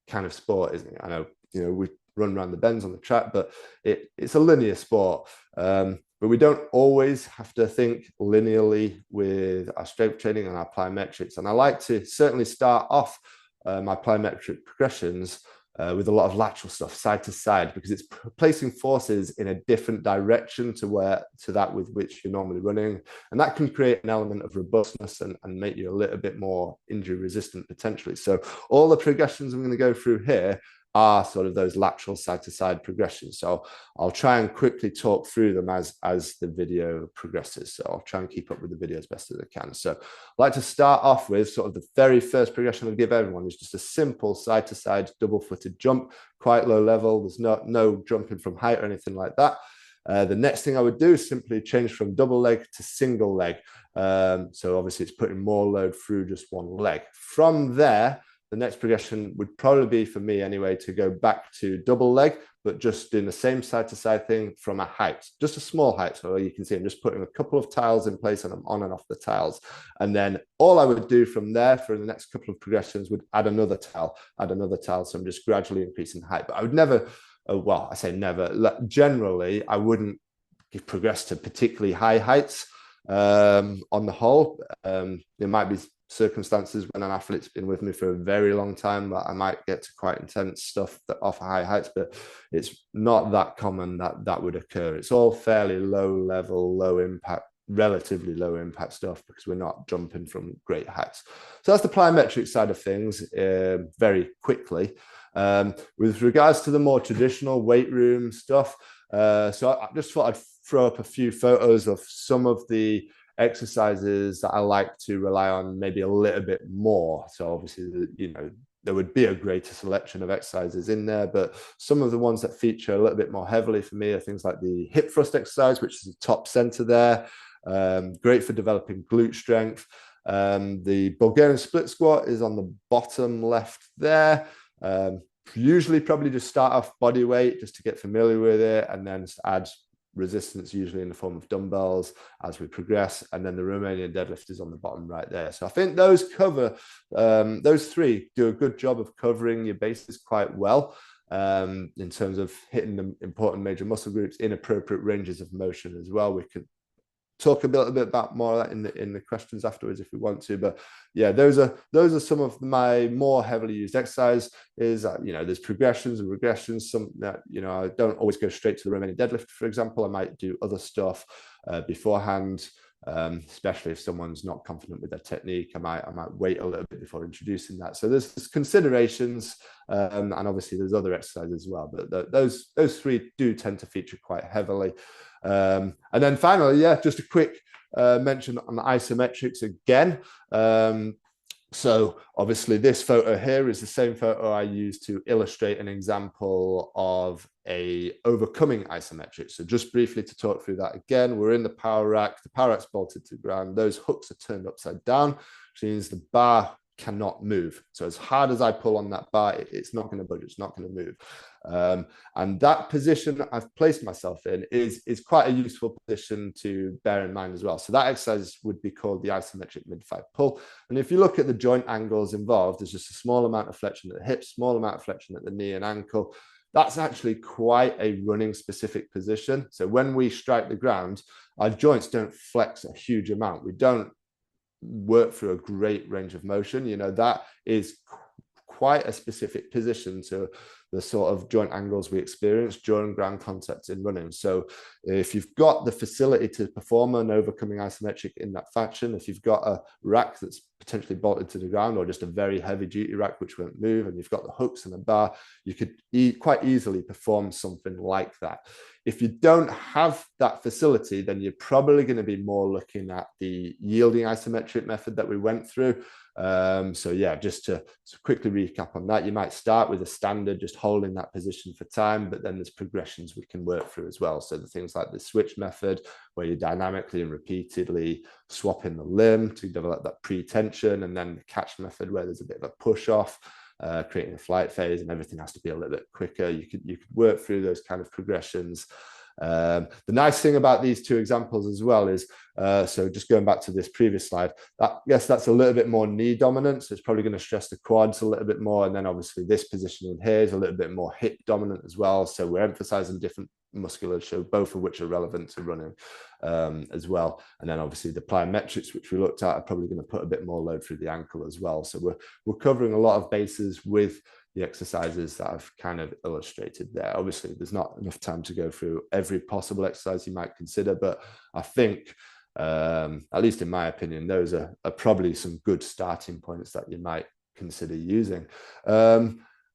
kind of sport, isn't it? I know, you know, we run around the bends on the track, but it's a linear sport. But we don't always have to think linearly with our strength training and our plyometrics. And I like to certainly start off my plyometric progressions with a lot of lateral stuff, side to side, because it's placing forces in a different direction to that with which you're normally running. And that can create an element of robustness and make you a little bit more injury resistant potentially. So all the progressions I'm going to go through here are sort of those lateral side-to-side progressions. So I'll try and quickly talk through them as the video progresses. So I'll try and keep up with the video as best as I can. So I'd like to start off with sort of the very first progression I'll give everyone is just a simple side-to-side double-footed jump, quite low level. There's no jumping from height or anything like that. The next thing I would do is simply change from double leg to single leg. So obviously it's putting more load through just one leg. From there, the next progression would probably be, for me anyway, to go back to double leg, but just doing the same side-to-side thing from a height, just a small height. So you can see I'm just putting a couple of tiles in place and I'm on and off the tiles. And then all I would do from there for the next couple of progressions would add another tile. So I'm just gradually increasing height. But I would never, well, I say never, generally, I wouldn't progress to particularly high heights on the whole. There might be circumstances when an athlete's been with me for a very long time that I might get to quite intense stuff that offer high heights, but it's not that common that would occur. It's all fairly low level, low impact, relatively low impact stuff because we're not jumping from great heights. So that's the plyometric side of things very quickly. With regards to the more traditional weight room stuff, so I just thought I'd throw up a few photos of some of the exercises that I like to rely on maybe a little bit more. So obviously, you know, there would be a greater selection of exercises in there, but some of the ones that feature a little bit more heavily for me are things like the hip thrust exercise, which is the top center there. Great for developing glute strength. The Bulgarian split squat is on the bottom left there. Usually probably just start off body weight just to get familiar with it and then add resistance, usually in the form of dumbbells as we progress. And then the Romanian deadlift is on the bottom right there. So I think those three do a good job of covering your bases quite well in terms of hitting the important major muscle groups in appropriate ranges of motion as well. We could talk a little bit about more of that in the questions afterwards if we want to, but yeah, those are some of my more heavily used exercise. Is you know, there's progressions and regressions. Some that, you know, I don't always go straight to the Romanian deadlift, for example. I might do other stuff beforehand, especially if someone's not confident with their technique. I might wait a little bit before introducing that. So there's considerations, and obviously there's other exercises as well, but those three do tend to feature quite heavily. And then finally, yeah, just a quick mention on the isometrics again. So obviously this photo here is the same photo I used to illustrate an example of a overcoming isometric. So just briefly to talk through that again, we're in the power rack. The power rack's bolted to the ground. Those hooks are turned upside down, which means the bar cannot move. So as hard as I pull on that bar, it's not going to budge. It's not going to move. And that position I've placed myself in is quite a useful position to bear in mind as well. So that exercise would be called the isometric mid-thigh pull. And if you look at the joint angles involved, there's just a small amount of flexion at the hips, small amount of flexion at the knee and ankle. That's actually quite a running specific position. So when we strike the ground, our joints don't flex a huge amount. We don't work through a great range of motion. That is quite a specific position to the sort of joint angles we experience during ground contact in running. So if you've got the facility to perform an overcoming isometric in that fashion, if you've got a rack that's potentially bolted to the ground or just a very heavy duty rack which won't move, and you've got the hooks and the bar, you could quite easily perform something like that. If you don't have that facility, then you're probably going to be more looking at the yielding isometric method that we went through. So yeah, just to quickly recap on that, you might start with a standard, just holding that position for time, but then there's progressions we can work through as well. So the things like the switch method, where you're dynamically and repeatedly swapping the limb to develop that pre-tension, and then the catch method, where there's a bit of a push off, creating a flight phase, and everything has to be a little bit quicker. You could work through those kind of progressions. The nice thing about these two examples as well is, so just going back to this previous slide, yes, that's a little bit more knee dominant, so it's probably going to stress the quads a little bit more, and then obviously this position in here is a little bit more hip dominant as well, so we're emphasizing different musculature, both of which are relevant to running as well. And then obviously the plyometrics, which we looked at, are probably going to put a bit more load through the ankle as well. So we're covering a lot of bases with the exercises that I've kind of illustrated there. Obviously, there's not enough time to go through every possible exercise you might consider, but I think, at least in my opinion, those are probably some good starting points that you might consider using.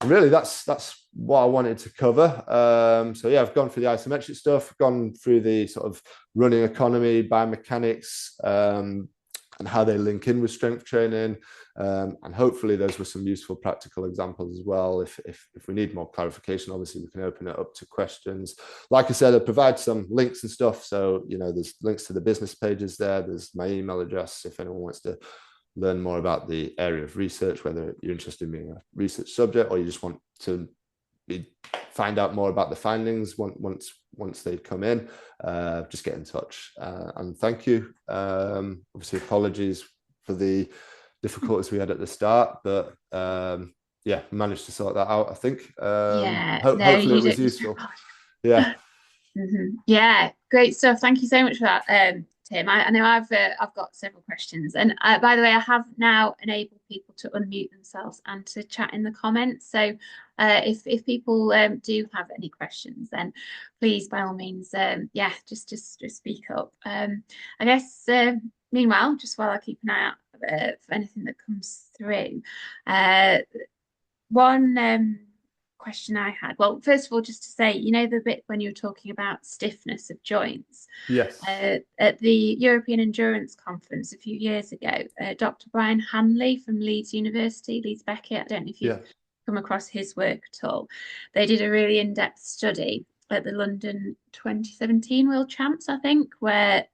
Really, that's what I wanted to cover. So yeah, I've gone through the isometric stuff, gone through the sort of running economy, biomechanics, and how they link in with strength training. And hopefully those were some useful practical examples as well. If we need more clarification, obviously we can open it up to questions. Like I said, I provide some links and stuff. So, there's links to the business pages there. There's my email address if anyone wants to learn more about the area of research, whether you're interested in being a research subject or you just want to find out more about the findings once they come in. Just get in touch. And thank you. Obviously, apologies for the difficulties we had at the start, but yeah, managed to sort that out, I think. Hopefully it was useful. Yeah. Yeah, great stuff. Thank you so much for that, Tim. I know I've got several questions, and by the way, I have now enabled people to unmute themselves and to chat in the comments. So if people do have any questions, then please, by all means, yeah, just speak up. I guess meanwhile, just while I keep an eye out for anything that comes through, one question I had. Well, first of all, just to say, the bit when you were talking about stiffness of joints. Yes. At the European Endurance Conference a few years ago, Dr. Brian Hanley from Leeds University, Leeds Beckett, I don't know if you've come across his work at all. They did a really in-depth study at the London 2017 World Champs, I think, where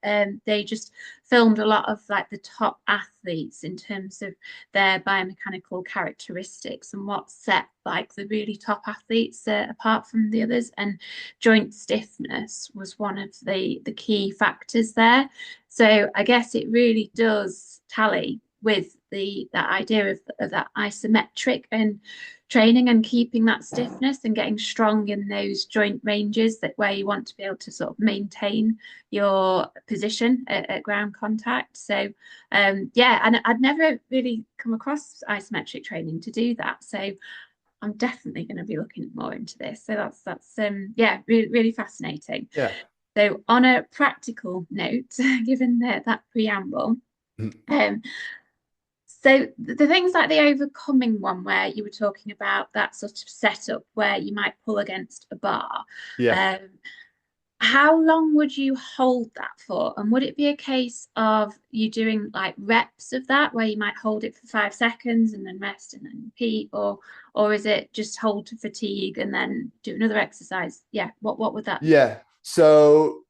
they just filmed a lot of like the top athletes in terms of their biomechanical characteristics and what set like the really top athletes apart from the others. And joint stiffness was one of the key factors there. So I guess it really does tally with that idea of that isometric and training and keeping that stiffness and getting strong in those joint ranges where you want to be able to sort of maintain your position at ground contact. So yeah, and I'd never really come across isometric training to do that. So I'm definitely going to be looking more into this. So that's yeah, really fascinating. Yeah. So on a practical note, given that preamble, so the things like the overcoming one, where you were talking about that sort of setup where you might pull against a bar. Yeah. how long would you hold that for? And would it be a case of you doing like reps of that where you might hold it for 5 seconds and then rest and then repeat, or is it just hold to fatigue and then do another exercise? Yeah, what would that be? Yeah. So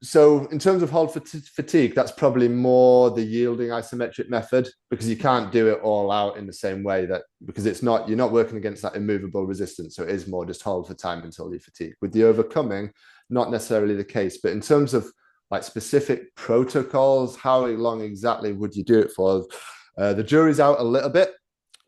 in terms of hold fatigue, that's probably more the yielding isometric method, because you can't do it all out in the same way, that because it's not, you're not working against that immovable resistance. So it is more just hold for time until you fatigue. With the overcoming, not necessarily the case. But in terms of like specific protocols, how long exactly would you do it for? The jury's out a little bit.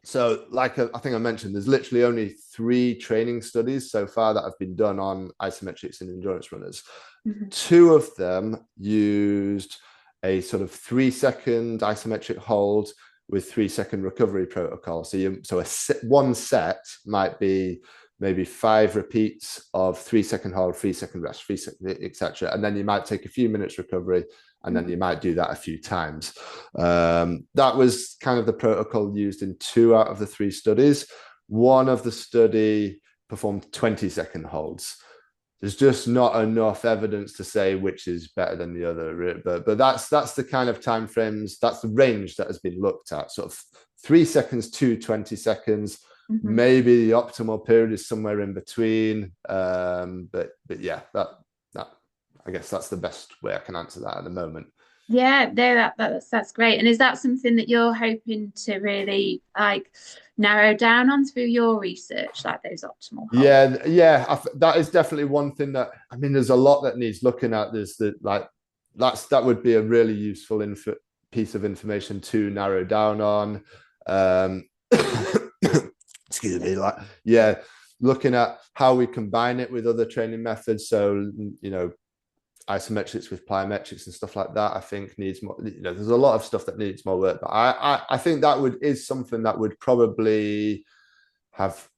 So, like I think I mentioned, there's literally only 3 training studies so far that have been done on isometrics in endurance runners. Mhm. 2 of them used a sort of 3-second isometric hold with 3-second recovery protocol. One set might be maybe 5 repeats of 3-second hold, 3-second rest, 3-second, etc. And then you might take a few minutes recovery, and then you might do that a few times. That was kind of the protocol used in 2 out of the 3 studies. One of the study performed 20-second holds. There's just not enough evidence to say which is better than the other, but that's the kind of time frames, that's the range that has been looked at, sort of 3 seconds to 20 seconds. Mhm. Maybe the optimal period is somewhere in between, but yeah, that I guess that's the best way I can answer that at the moment. Yeah, no, that's great. And is that something that you're hoping to really like narrow down on through your research, like those optimal holds? Yeah, that is definitely one thing that, I mean, there's a lot that needs looking at. There's that would be a really useful piece of information to narrow down on. Um, excuse me, looking at how we combine it with other training methods. So, isometrics with plyometrics and stuff like that, I think needs more. There's a lot of stuff that needs more work, but I think that is something that would have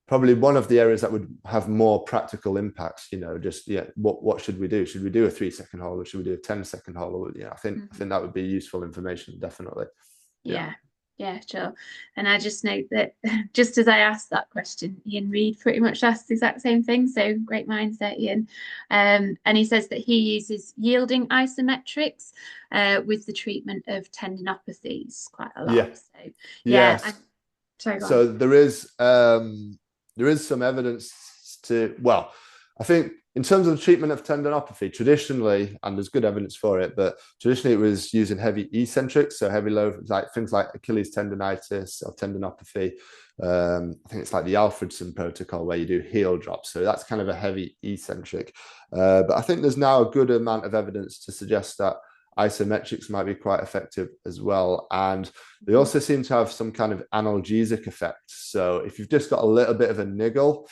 probably one of the areas that would have more practical impacts. Just what should we do? Should we do a 3-second hold, or should we do a 10-second hold? Or, I think that would be useful information, definitely. Yeah. Yeah, yeah, sure. And I just note that just as I asked that question, Ian Reid pretty much asked the exact same thing. So great minds there, Ian. And he says that he uses yielding isometrics with the treatment of tendinopathies quite a lot. Yeah. So yeah, Yes. sorry, go on. So there is some evidence to, well, I think in terms of the treatment of tendinopathy, traditionally, and there's good evidence for it, but traditionally it was using heavy eccentrics, so heavy load, like things like Achilles tendonitis or tendinopathy. I think it's like the Alfredson protocol where you do heel drops. So that's kind of a heavy eccentric. But I think there's now a good amount of evidence to suggest that isometrics might be quite effective as well. And they also seem to have some kind of analgesic effect. So if you've just got a little bit of a niggle,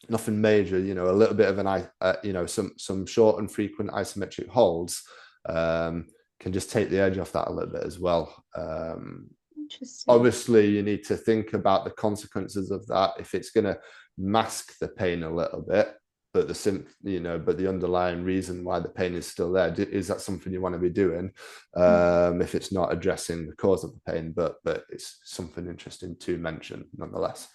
nothing major, a little bit of some short and frequent isometric holds can just take the edge off that a little bit as well. Interesting. Obviously, you need to think about the consequences of that. If it's going to mask the pain a little bit, but the underlying reason why the pain is still there, is that something you want to be doing? If it's not addressing the cause of the pain, but it's something interesting to mention nonetheless.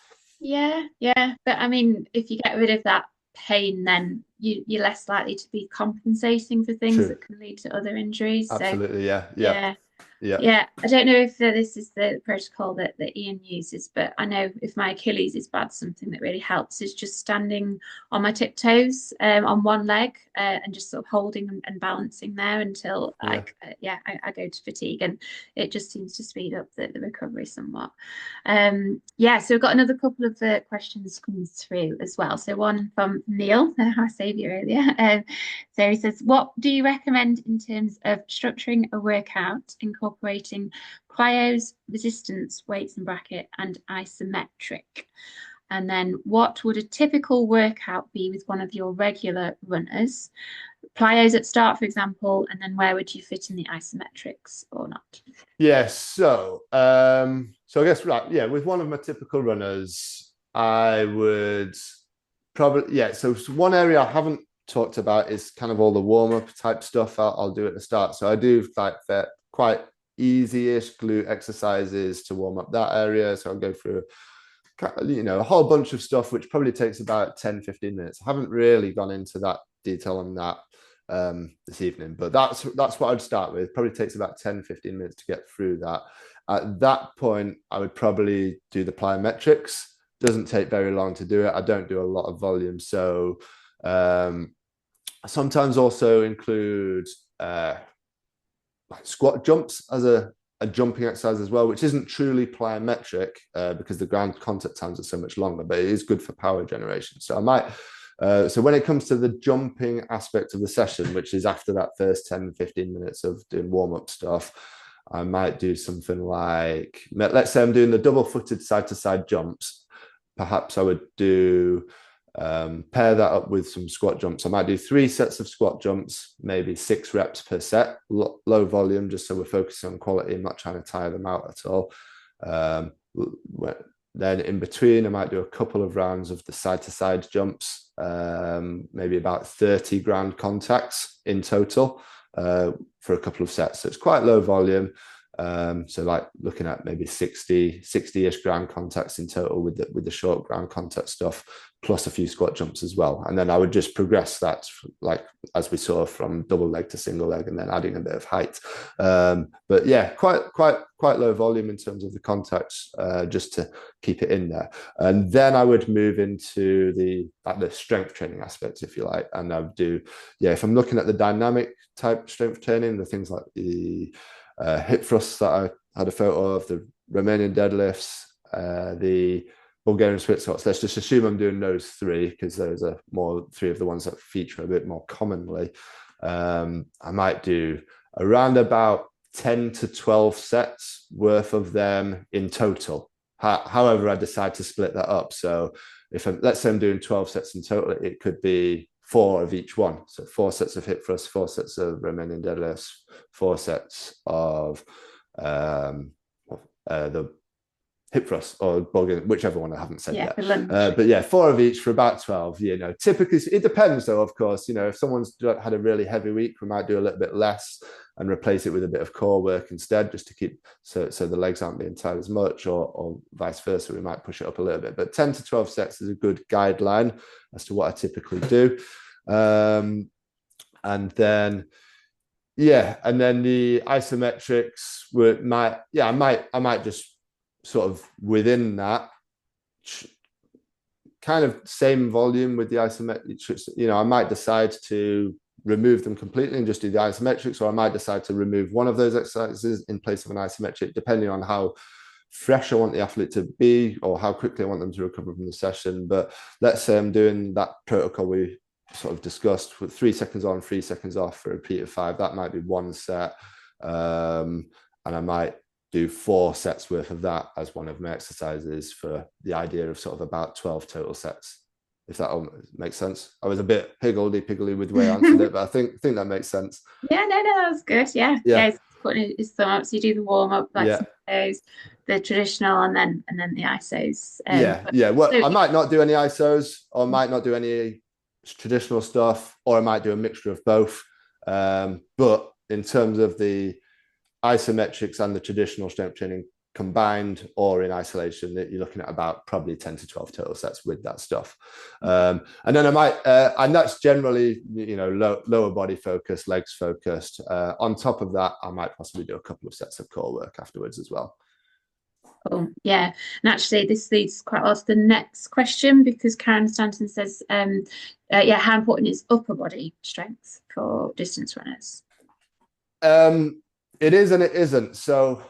Yeah, yeah. But I mean, if you get rid of that pain, then you're less likely to be compensating for things True. that can lead to other injuries. So Absolutely. Yeah. Yeah. yeah. Yeah. Yeah, I don't know if this is the protocol that Ian uses, but I know if my Achilles is bad, something that really helps is just standing on my tiptoes on one leg and just sort of holding and balancing there until Yeah. I go to fatigue, and it just seems to speed up the recovery somewhat. Yeah, so we've got another couple of questions coming through as well. So one from Neil, our saviour earlier. So he says, what do you recommend in terms of structuring a workout, incorporating plyos, resistance, weights and bracket, and isometric? And then what would a typical workout be with one of your regular runners? Plyos at start, for example, and then where would you fit in the isometrics or not? Yeah. So I guess, right. Yeah. With one of my typical runners, I would probably, yeah. So one area I haven't talked about is kind of all the warm up type stuff I'll do at the start. So I do like that quite easy-ish glute exercises to warm up that area. So I'll go through a whole bunch of stuff, which probably takes about 10-15 minutes. I haven't really gone into that detail on that this evening, but that's what I'd start with. Probably takes about 10-15 minutes to get through that. At that point, I would probably do the plyometrics. Doesn't take very long to do it. I don't do a lot of volume, so sometimes also include squat jumps as a jumping exercise as well, which isn't truly plyometric because the ground contact times are so much longer, but it is good for power generation. So I might, so when it comes to the jumping aspect of the session, which is after that first 10-15 minutes of doing warm-up stuff, I might do something like, let's say I'm doing the double-footed side-to-side jumps. Perhaps I would do pair that up with some squat jumps. I might do 3 sets of squat jumps, maybe 6 reps per set, low volume, just so we're focusing on quality and not trying to tire them out at all. Then in between, I might do a couple of rounds of the side-to-side jumps, maybe about 30 ground contacts in total for a couple of sets. So it's quite low volume. So like looking at maybe 60-ish ground contacts in total with the short ground contact stuff, plus a few squat jumps as well. And then I would just progress that, like as we saw, from double leg to single leg, and then adding a bit of height. But yeah, quite low volume in terms of the contacts, just to keep it in there. And then I would move into the strength training aspects, if you like. And I would do, if I'm looking at the dynamic type strength training, the things like the hip thrusts that I had a photo of, the Romanian deadlifts, the Bulgarian split squats. Let's just assume I'm doing those 3 because those are more 3 of the ones that feature a bit more commonly. I might do around about 10 to 12 sets worth of them in total. However, I decide to split that up. So let's say I'm doing 12 sets in total, it could be 4 of each one. So 4 sets of hip thrusts, 4 sets of Romanian deadlifts, 4 sets of the hip thrust or Bulgarian, whichever one I haven't said yet. But 4 of each for about 12. Typically it depends though, of course. If someone's had a really heavy week, we might do a little bit less and replace it with a bit of core work instead, just to keep so the legs aren't being tired as much, or vice versa. We might push it up a little bit, but 10 to 12 sets is a good guideline as to what I typically do. And then the isometrics I might just sort of within that kind of same volume with the isometrics. I might decide to remove them completely and just do the isometrics, or I might decide to remove one of those exercises in place of an isometric, depending on how fresh I want the athlete to be or how quickly I want them to recover from the session. But let's say I'm doing that protocol we sort of discussed with 3 seconds on, 3 seconds off for a repeat of 5. That might be 1 set. And I might do 4 sets worth of that as one of my exercises, for the idea of sort of about 12 total sets, if that all makes sense. I was a bit higgledy-piggledy with the way I answered it, but I think that makes sense. No, that was good. Yeah. It's putting his thumb up. So you do the warm-up, like those, the traditional, and then the ISOs. Well, I might not do any ISOs, or might not do any traditional stuff, or I might do a mixture of both. But in terms of the isometrics and the traditional strength training combined or in isolation, that you're looking at about probably 10 to 12 total sets with that stuff. And then I might, and that's generally, lower body focused, legs focused. On top of that, I might possibly do a couple of sets of core work afterwards as well. Oh, yeah. And actually, this leads quite well to the next question, because Karen Stanton says, how important is upper body strength for distance runners? It is and it isn't. So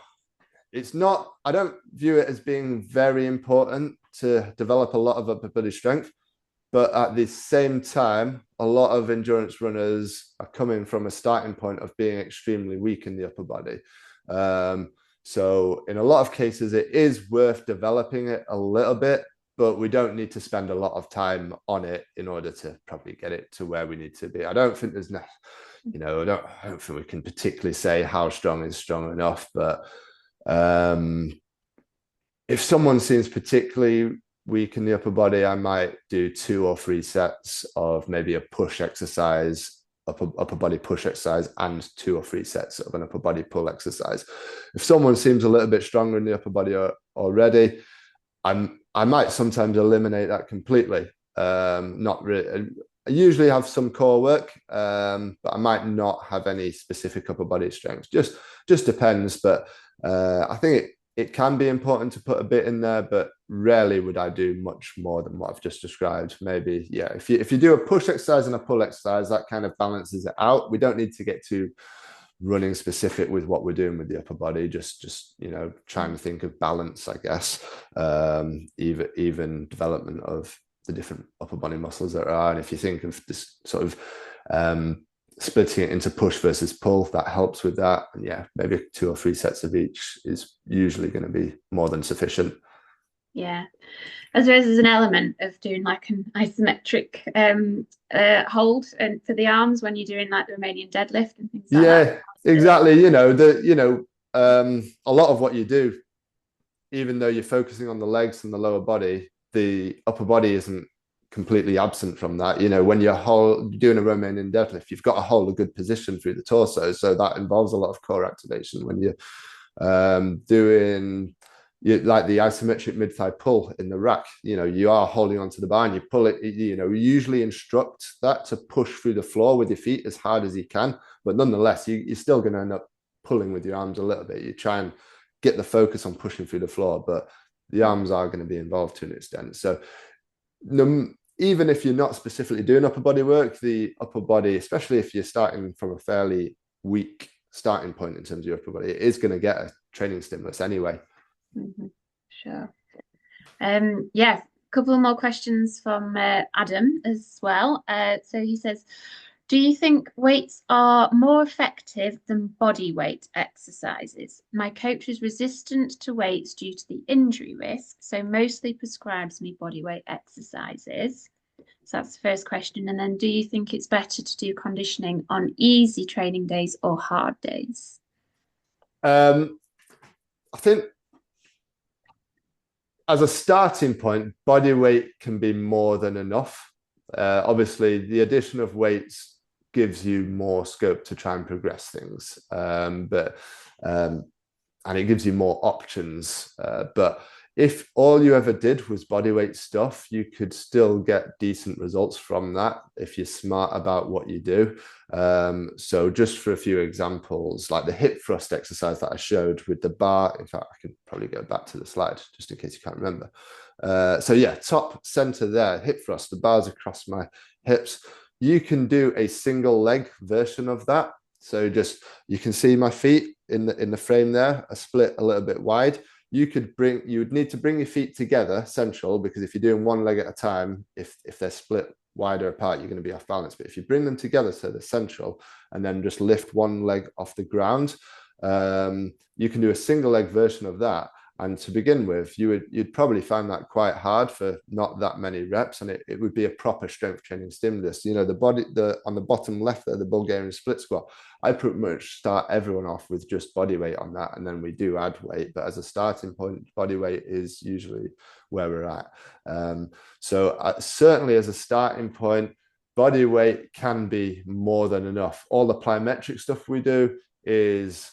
it's not, I don't view it as being very important to develop a lot of upper body strength. But at the same time, a lot of endurance runners are coming from a starting point of being extremely weak in the upper body. So in a lot of cases, it is worth developing it a little bit, but we don't need to spend a lot of time on it in order to probably get it to where we need to be. I don't think there's I don't think we can particularly say how strong is strong enough, but if someone seems particularly weak in the upper body, I might do 2 or 3 sets of maybe a push exercise, upper body push exercise, and 2 or 3 sets of an upper body pull exercise. If someone seems a little bit stronger in the upper body already, I'm I might sometimes eliminate that completely. Not really. I usually have some core work, but I might not have any specific upper body strength. Just depends. But I think it can be important to put a bit in there, but rarely would I do much more than what I've just described. Maybe, yeah. If you do a push exercise and a pull exercise, that kind of balances it out. We don't need to get too running specific with what we're doing with the upper body. Just trying to think of balance, I guess. Even development of the different upper body muscles that are. And if you think of this sort of splitting it into push versus pull, that helps with that. And yeah, maybe 2 or 3 sets of each is usually going to be more than sufficient. Yeah. I suppose there's an element of doing like an isometric hold and for the arms when you're doing like the Romanian deadlift and things like that. Yeah, exactly. A lot of what you do, even though you're focusing on the legs and the lower body, the upper body isn't completely absent from that. When you're doing a Romanian deadlift, you've got to hold a good position through the torso. So that involves a lot of core activation. When you're doing like the isometric mid-thigh pull in the rack, you are holding onto the bar and you pull it, we usually instruct that to push through the floor with your feet as hard as you can. But nonetheless, you're still going to end up pulling with your arms a little bit. You try and get the focus on pushing through the floor, but the arms are going to be involved to an extent. So even if you're not specifically doing upper body work, the upper body, especially if you're starting from a fairly weak starting point in terms of your upper body, it is going to get a training stimulus anyway. Mm-hmm. Sure. Yeah, a couple more questions from Adam as well. So he says, do you think weights are more effective than body weight exercises? My coach is resistant to weights due to the injury risk, so mostly prescribes me body weight exercises. So that's the first question. And then do you think it's better to do conditioning on easy training days or hard days? I think as a starting point, body weight can be more than enough. Obviously, the addition of weights gives you more scope to try and progress things, but and it gives you more options. But if all you ever did was body weight stuff, you could still get decent results from that if you're smart about what you do. So just for a few examples, like the hip thrust exercise that I showed with the bar, in fact, I can probably go back to the slide just in case you can't remember. So yeah, top center there, hip thrust, the bars across my hips. You can do a single leg version of that. So just, you can see my feet in the frame there, a split a little bit wide. You would need to bring your feet together central, because if you're doing one leg at a time, if they're split wider apart, you're going to be off balance. But if you bring them together so they're central and then just lift one leg off the ground, you can do a single leg version of that. And to begin with, you'd probably find that quite hard for not that many reps, and it would be a proper strength training stimulus. On the bottom left there, the Bulgarian split squat. I pretty much start everyone off with just body weight on that, and then we do add weight. But as a starting point, body weight is usually where we're at. So certainly as a starting point, body weight can be more than enough. All the plyometric stuff we do is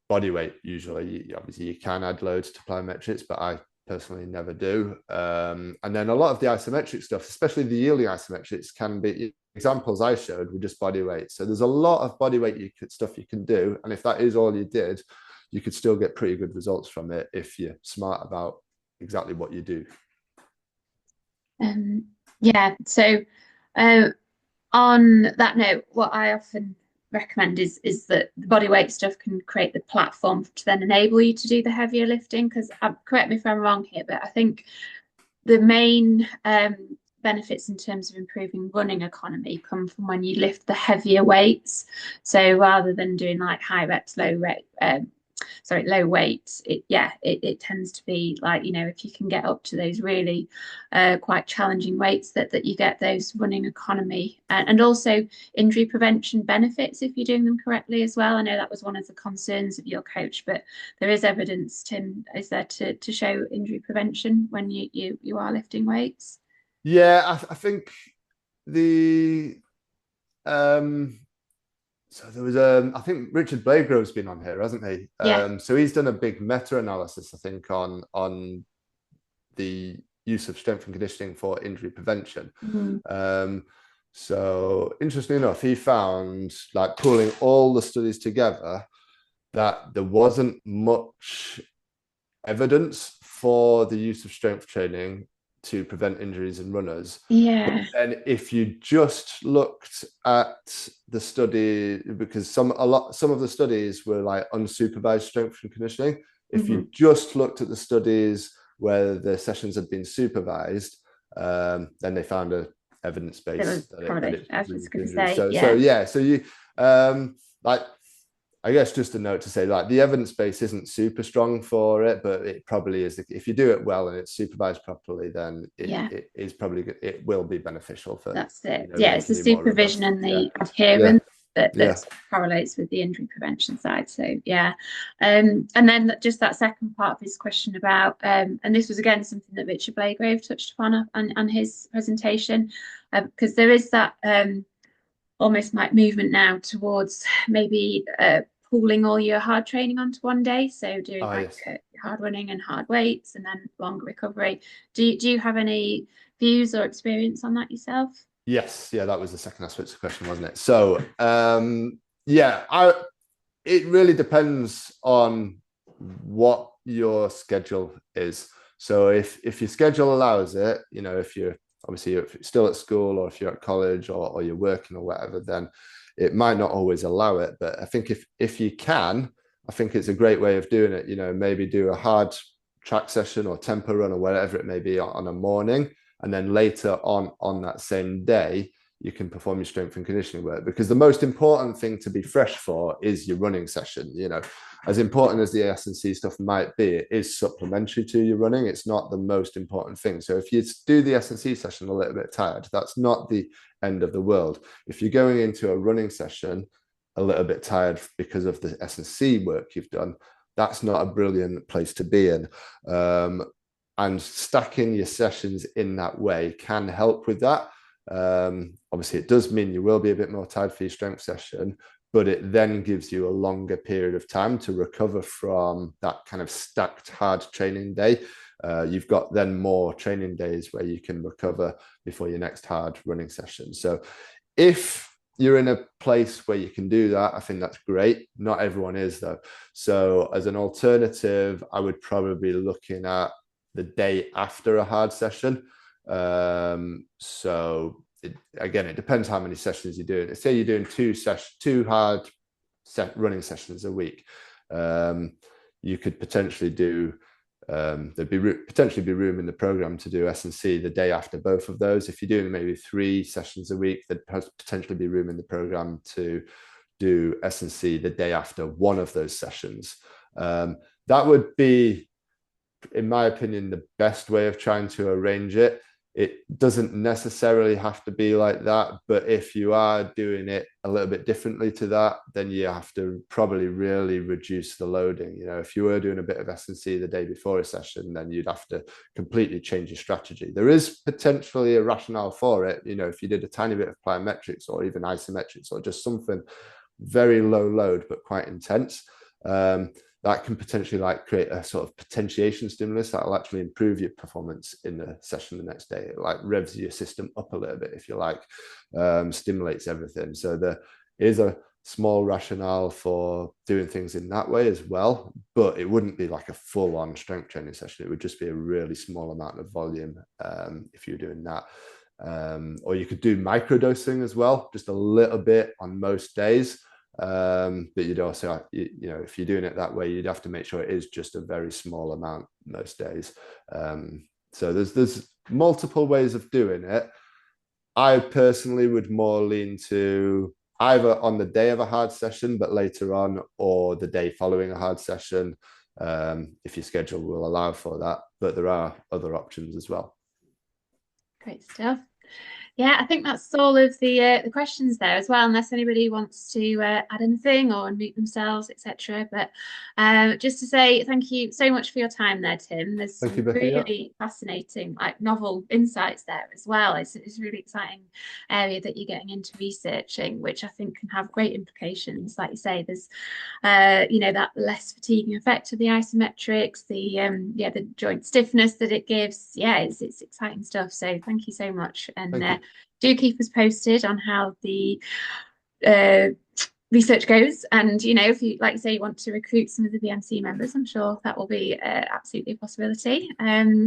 body weight usually. Obviously, you can add loads to plyometrics, but I personally never do. And then a lot of the isometric stuff, especially the yielding isometrics, can be examples I showed with just body weight. So there's a lot of body weight stuff you can do, and if that is all you did, you could still get pretty good results from it if you're smart about exactly what you do. Yeah. So on that note, what I often recommend is that the body weight stuff can create the platform to then enable you to do the heavier lifting. Because correct me if I'm wrong here, but I think the main benefits in terms of improving running economy come from when you lift the heavier weights. So rather than doing like high reps, low weight, it tends to be like, if you can get up to those really quite challenging weights, that you get those running economy and also injury prevention benefits if you're doing them correctly as well. I know that was one of the concerns of your coach, but there is evidence, Tim, is there to show injury prevention when you are lifting weights? Yeah, I think the so there was I think Richard Bladegrove's been on here, hasn't he? Yeah. So he's done a big meta-analysis, I think, on the use of strength and conditioning for injury prevention. Mm. So interestingly enough, he found, like, pulling all the studies together, that there wasn't much evidence for the use of strength training to prevent injuries in runners. Yeah. And if you just looked at the study, because some of the studies were like unsupervised strength and conditioning. If Mm-hmm. you just looked at the studies where the sessions had been supervised, then they found a evidence It base was that probably, it I was just reduced going to injuries. say, So yeah. yeah, so you like, I guess just a note to say, like, the evidence base isn't super strong for it, but it probably is. If you do it well and it's supervised properly, then Yeah. it is probably good. It will be beneficial for, That's it. Yeah, it's the making you more supervision robust. and Yeah, the yeah, adherence yeah. that correlates with the injury prevention side. So yeah, and then just that second part of his question about, and this was again something that Richard Blagrave touched upon on his presentation, because there is that almost like movement now towards maybe pooling all your hard training onto one day. So doing Oh like yes. hard running and hard weights and then longer recovery. Do you have any views or experience on that yourself? Yes, yeah, that was the second aspect of the question, wasn't it? So yeah, it really depends on what your schedule is. So if your schedule allows it, if you're obviously, if you're still at school, or if you're at college, or you're working or whatever, then it might not always allow it. But I think if you can, I think it's a great way of doing it. Maybe do a hard track session or tempo run or whatever it may be on a morning, and then later on that same day, you can perform your strength and conditioning work, because the most important thing to be fresh for is your running session. As important as the S&C stuff might be, it is supplementary to your running. It's not the most important thing. So if you do the S&C session a little bit tired, that's not the end of the world. If you're going into a running session a little bit tired because of the S&C work you've done, that's not a brilliant place to be in. And stacking your sessions in that way can help with that. Obviously, it does mean you will be a bit more tired for your strength session, but it then gives you a longer period of time to recover from that kind of stacked hard training day. You've got then more training days where you can recover before your next hard running session. So if you're in a place where you can do that, I think that's great. Not everyone is, though. So as an alternative, I would probably be looking at the day after a hard session. So again, it depends how many sessions you're doing. Say you're doing two hard running sessions a week. You could potentially do there'd be potentially be room in the program to do S&C the day after both of those. If you're doing maybe 3 sessions a week, there'd potentially be room in the program to do S&C the day after one of those sessions. That would be, in my opinion, the best way of trying to arrange it. It doesn't necessarily have to be like that, but if you are doing it a little bit differently to that, then you have to probably really reduce the loading. If you were doing a bit of S&C the day before a session, then you'd have to completely change your strategy. There is potentially a rationale for it. If you did a tiny bit of plyometrics or even isometrics or just something very low load but quite intense, that can potentially create a sort of potentiation stimulus that will actually improve your performance in the session the next day. It revs your system up a little bit, if you like, stimulates everything. So there is a small rationale for doing things in that way as well, but it wouldn't be like a full-on strength training session. It would just be a really small amount of volume if you're doing that. Or you could do microdosing as well, just a little bit on most days. But you'd also, if you're doing it that way, you'd have to make sure it is just a very small amount most days. So there's multiple ways of doing it. I personally would more lean to either on the day of a hard session, but later on, or the day following a hard session, if your schedule will allow for that. But there are other options as well. Great stuff. Yeah, I think that's all of the questions there as well, unless anybody wants to add anything or unmute themselves, etc. But just to say thank you so much for your time there, Tim. There's Thank you, some Becky. Yeah, really fascinating, like novel insights there as well. It's a really exciting area that you're getting into researching, which I think can have great implications. Like you say, there's that less fatiguing effect of the isometrics, the joint stiffness that it gives. Yeah, it's exciting stuff. So thank you so much, and thank you. do keep us posted on how the uh, research goes. And if you, like you say, you want to recruit some of the BMC members, I'm sure that will be absolutely a possibility.